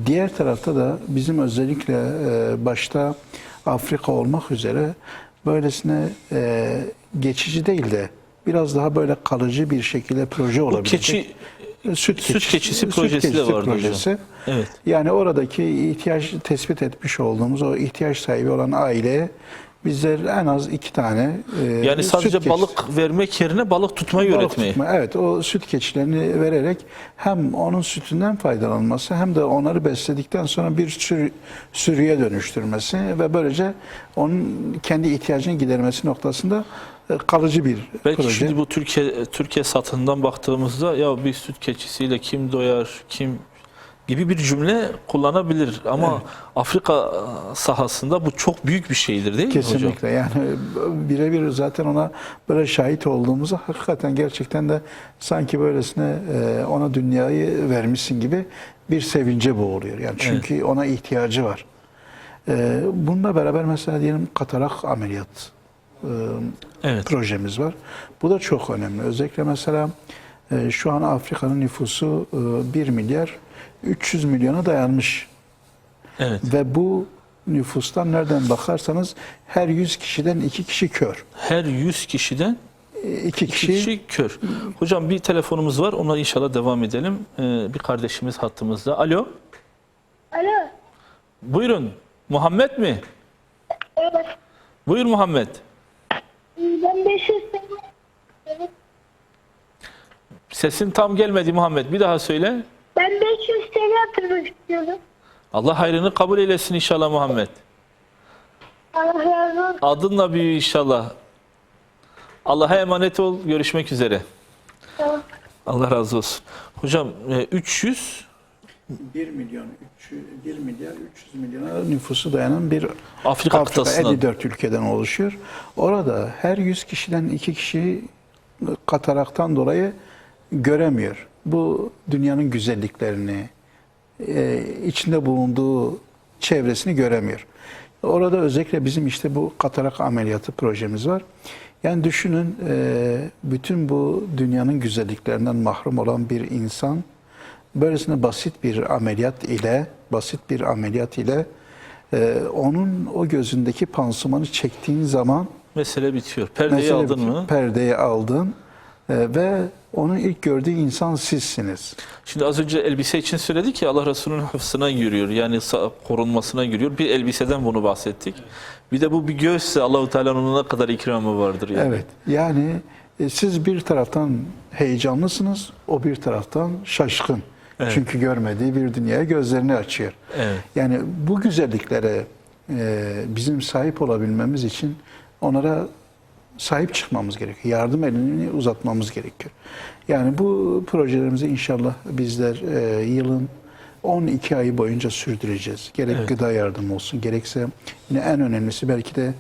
diğer tarafta da bizim özellikle başta Afrika olmak üzere böylesine geçici değil de biraz daha böyle kalıcı bir şekilde proje olabilecek. Süt keçisi projesi de vardı hocam. Evet. Yani oradaki ihtiyaç tespit etmiş olduğumuz o ihtiyaç sahibi olan aileye bizler en az 2 tane Yani sadece süt keçisi, balık vermek yerine balık tutmayı balık öğretmeyi. tutma, evet, o süt keçilerini vererek hem onun sütünden faydalanması hem de onları besledikten sonra bir sürüye dönüştürmesi ve böylece onun kendi ihtiyacını gidermesi noktasında kalıcı bir Belki proje. şimdi bu Türkiye satından baktığımızda ya bir süt keçisiyle kim doyar, kim gibi bir cümle kullanabilir. Ama Afrika sahasında bu çok büyük bir şeydir değil mi hocam? Kesinlikle. Yani birebir zaten ona böyle şahit olduğumuzda hakikaten gerçekten de sanki böylesine ona dünyayı vermişsin gibi bir sevince boğuluyor. Yani çünkü ona ihtiyacı var. Bununla beraber mesela diyelim katarak ameliyat projemiz var. Bu da çok önemli. Özellikle mesela şu an Afrika'nın nüfusu 1 milyar 300 milyona dayanmış. Evet. Ve bu nüfustan nereden bakarsanız her 100 kişiden 2 kişi kör. Her 100 kişiden 2 2 kişi kör. Hocam bir telefonumuz var. Ona inşallah devam edelim. Bir kardeşimiz hattımızda. Alo. Alo. Buyurun. Muhammed mi? Evet. Buyur Muhammed. Ben 500 TL. Evet. Sesin tam gelmedi Muhammed. Bir daha söyle. Ben 500 TL yatırmak istiyorum. Allah hayrını kabul eylesin inşallah Muhammed. Allah razı olsun. Adınla büyü inşallah. Allah'a emanet ol. Görüşmek üzere. Tamam. Allah razı olsun. Hocam 300 1 milyar 300 milyona nüfusu dayanan bir Afrika kıtasından. 54 ülkeden oluşuyor. Orada her 100 kişiden 2 kişi kataraktan dolayı göremiyor. Bu dünyanın güzelliklerini, içinde bulunduğu çevresini göremiyor. Orada özellikle bizim işte bu katarak ameliyatı projemiz var. Yani düşünün bütün bu dünyanın güzelliklerinden mahrum olan bir insan böylesine basit bir ameliyat ile onun o gözündeki pansumanı çektiğin zaman Mesele bitiyor. Perdeyi aldın mı? Perdeyi aldın ve onun ilk gördüğü insan sizsiniz. Şimdi az önce elbise için söyledik ya, Allah Resulü'nün hıfzına giriyor. Yani korunmasına giriyor. Bir elbiseden bunu bahsettik. Bir de bu bir göğsse Allah-u Teala'nın ona ne kadar ikramı vardır yani. Evet. Yani siz bir taraftan heyecanlısınız, o bir taraftan şaşkın. Çünkü görmediği bir dünyaya gözlerini açıyor. Evet. Yani bu güzelliklere bizim sahip olabilmemiz için onlara sahip çıkmamız gerekiyor. Yardım elini uzatmamız gerekiyor. Yani bu projelerimizi inşallah bizler yılın 12 ayı boyunca sürdüreceğiz. Gerek Evet. gıda yardımı olsun, gerekse yine en önemlisi belki de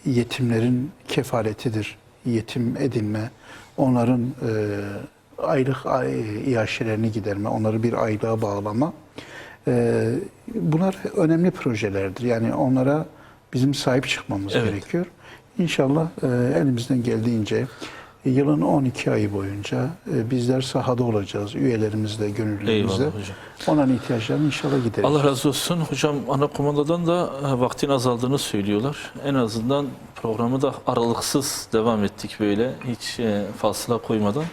yetimlerin kefaletidir. Yetim edinme, onların aylık iaşelerini giderme, onları bir aylığa bağlama. Bunlar önemli projelerdir. Yani onlara bizim sahip çıkmamız Evet. gerekiyor. İnşallah elimizden geldiğince yılın 12 ayı boyunca bizler sahada olacağız. Üyelerimizle, gönüllülerimizle. Eyvallah hocam. Onların ihtiyaçlarını inşallah gidereceğiz. Allah razı olsun. Hocam ana kumandadan da vaktin azaldığını söylüyorlar. En azından programı da aralıksız devam ettik böyle. Hiç fasıla koymadan.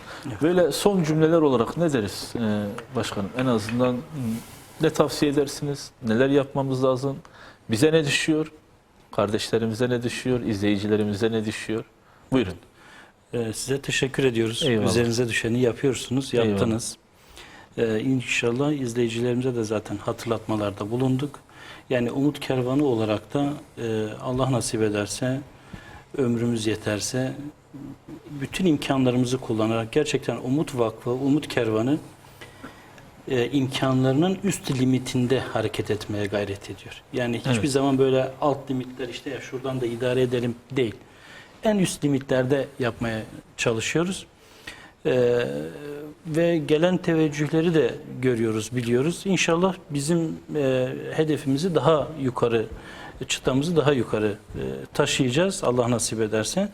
Böyle son cümleler olarak ne deriz başkanım? En azından ne tavsiye edersiniz? Neler yapmamız lazım? Bize ne düşüyor? Kardeşlerimize ne düşüyor? İzleyicilerimize ne düşüyor? Buyurun. Size teşekkür ediyoruz. Eyvallah. Üzerinize düşeni yapıyorsunuz, yaptınız. İnşallah izleyicilerimize de zaten hatırlatmalarda bulunduk. Yani Umut Kervanı olarak da Allah nasip ederse, ömrümüz yeterse bütün imkanlarımızı kullanarak gerçekten Umut Vakfı, Umut Kervanı imkanlarının üst limitinde hareket etmeye gayret ediyor. Yani hiçbir Evet. zaman böyle alt limitler işte ya şuradan da idare edelim değil. En üst limitlerde yapmaya çalışıyoruz. Ve gelen teveccühleri de görüyoruz, biliyoruz. İnşallah bizim hedefimizi daha yukarı, çıtamızı daha yukarı taşıyacağız Allah nasip ederse.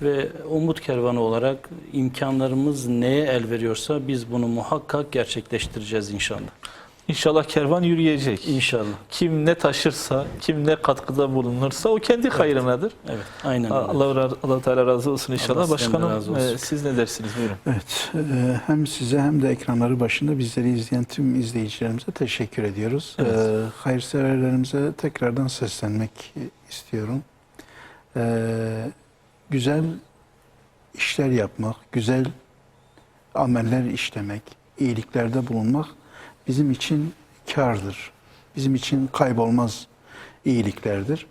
Ve Umut Kervanı olarak imkanlarımız neye el veriyorsa biz bunu muhakkak gerçekleştireceğiz inşallah. İnşallah kervan yürüyecek. İnşallah. Kim ne taşırsa, kim ne katkıda bulunursa o kendi hayrınadır. Evet, aynen öyle. Allah Teala razı olsun inşallah. Allah sizden de Başkanım razı olsun. siz ne dersiniz? Buyurun. Evet, hem size hem de ekranları başında bizleri izleyen tüm izleyicilerimize teşekkür ediyoruz. Evet. Hayırseverlerimize tekrardan seslenmek istiyorum. Güzel işler yapmak, güzel ameller işlemek, iyiliklerde bulunmak bizim için kârdır. Bizim için kaybolmaz iyiliklerdir.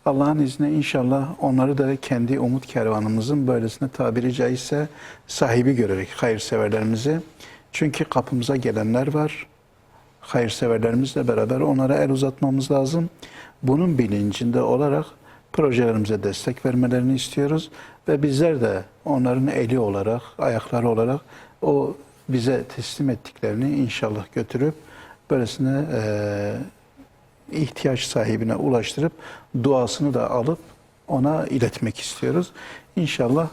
Allah'ın izniyle inşallah onları da kendi umut kervanımızın böylesine tabiri caizse sahibi görerek hayırseverlerimizi. Çünkü kapımıza gelenler var. Hayırseverlerimizle beraber onlara el uzatmamız lazım. Bunun bilincinde olarak projelerimize destek vermelerini istiyoruz. Ve bizler de onların eli olarak, ayakları olarak o bize teslim ettiklerini inşallah götürüp böylesine ihtiyaç sahibine ulaştırıp duasını da alıp ona iletmek istiyoruz. İnşallah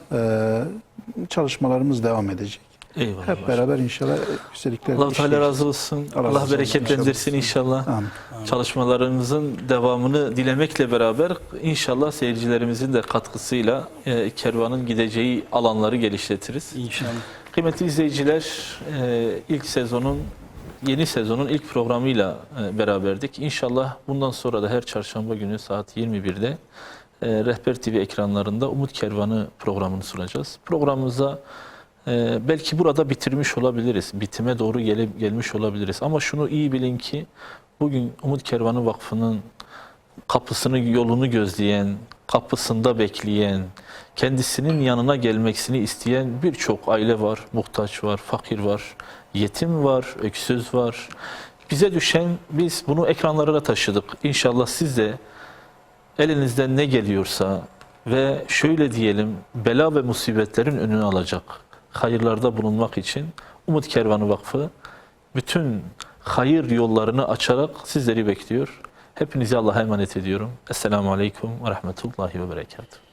çalışmalarımız devam edecek. Eyvallah. Hep beraber inşallah güzellikler Allah Teala işleyeceğiz. razı olsun. Allah razı Allah olsun. bereketlendirsin inşallah. Amin. Çalışmalarımızın devamını dilemekle beraber inşallah seyircilerimizin de katkısıyla kervanın gideceği alanları geliştiririz. İnşallah. Kıymetli izleyiciler, yeni sezonun ilk programıyla beraberdik. İnşallah bundan sonra da her çarşamba günü saat 21'de Rehber TV ekranlarında Umut Kervanı programını sunacağız. Programımıza belki burada bitirmiş olabiliriz, bitime doğru gelmiş olabiliriz. Ama şunu iyi bilin ki bugün Umut Kervanı Vakfı'nın kapısını, yolunu gözleyen, kapısında bekleyen, kendisinin yanına gelmesini isteyen birçok aile var, muhtaç var, fakir var, yetim var, öksüz var. Bize düşen, biz bunu ekranlara taşıdık. İnşallah siz de elinizden ne geliyorsa ve şöyle diyelim, bela ve musibetlerin önünü alacak hayırlarda bulunmak için Umut Kervanı Vakfı bütün hayır yollarını açarak sizleri bekliyor. Hepinizi Allah'a emanet ediyorum. Esselamu Aleyküm ve Rahmetullahi ve Berekatuhu.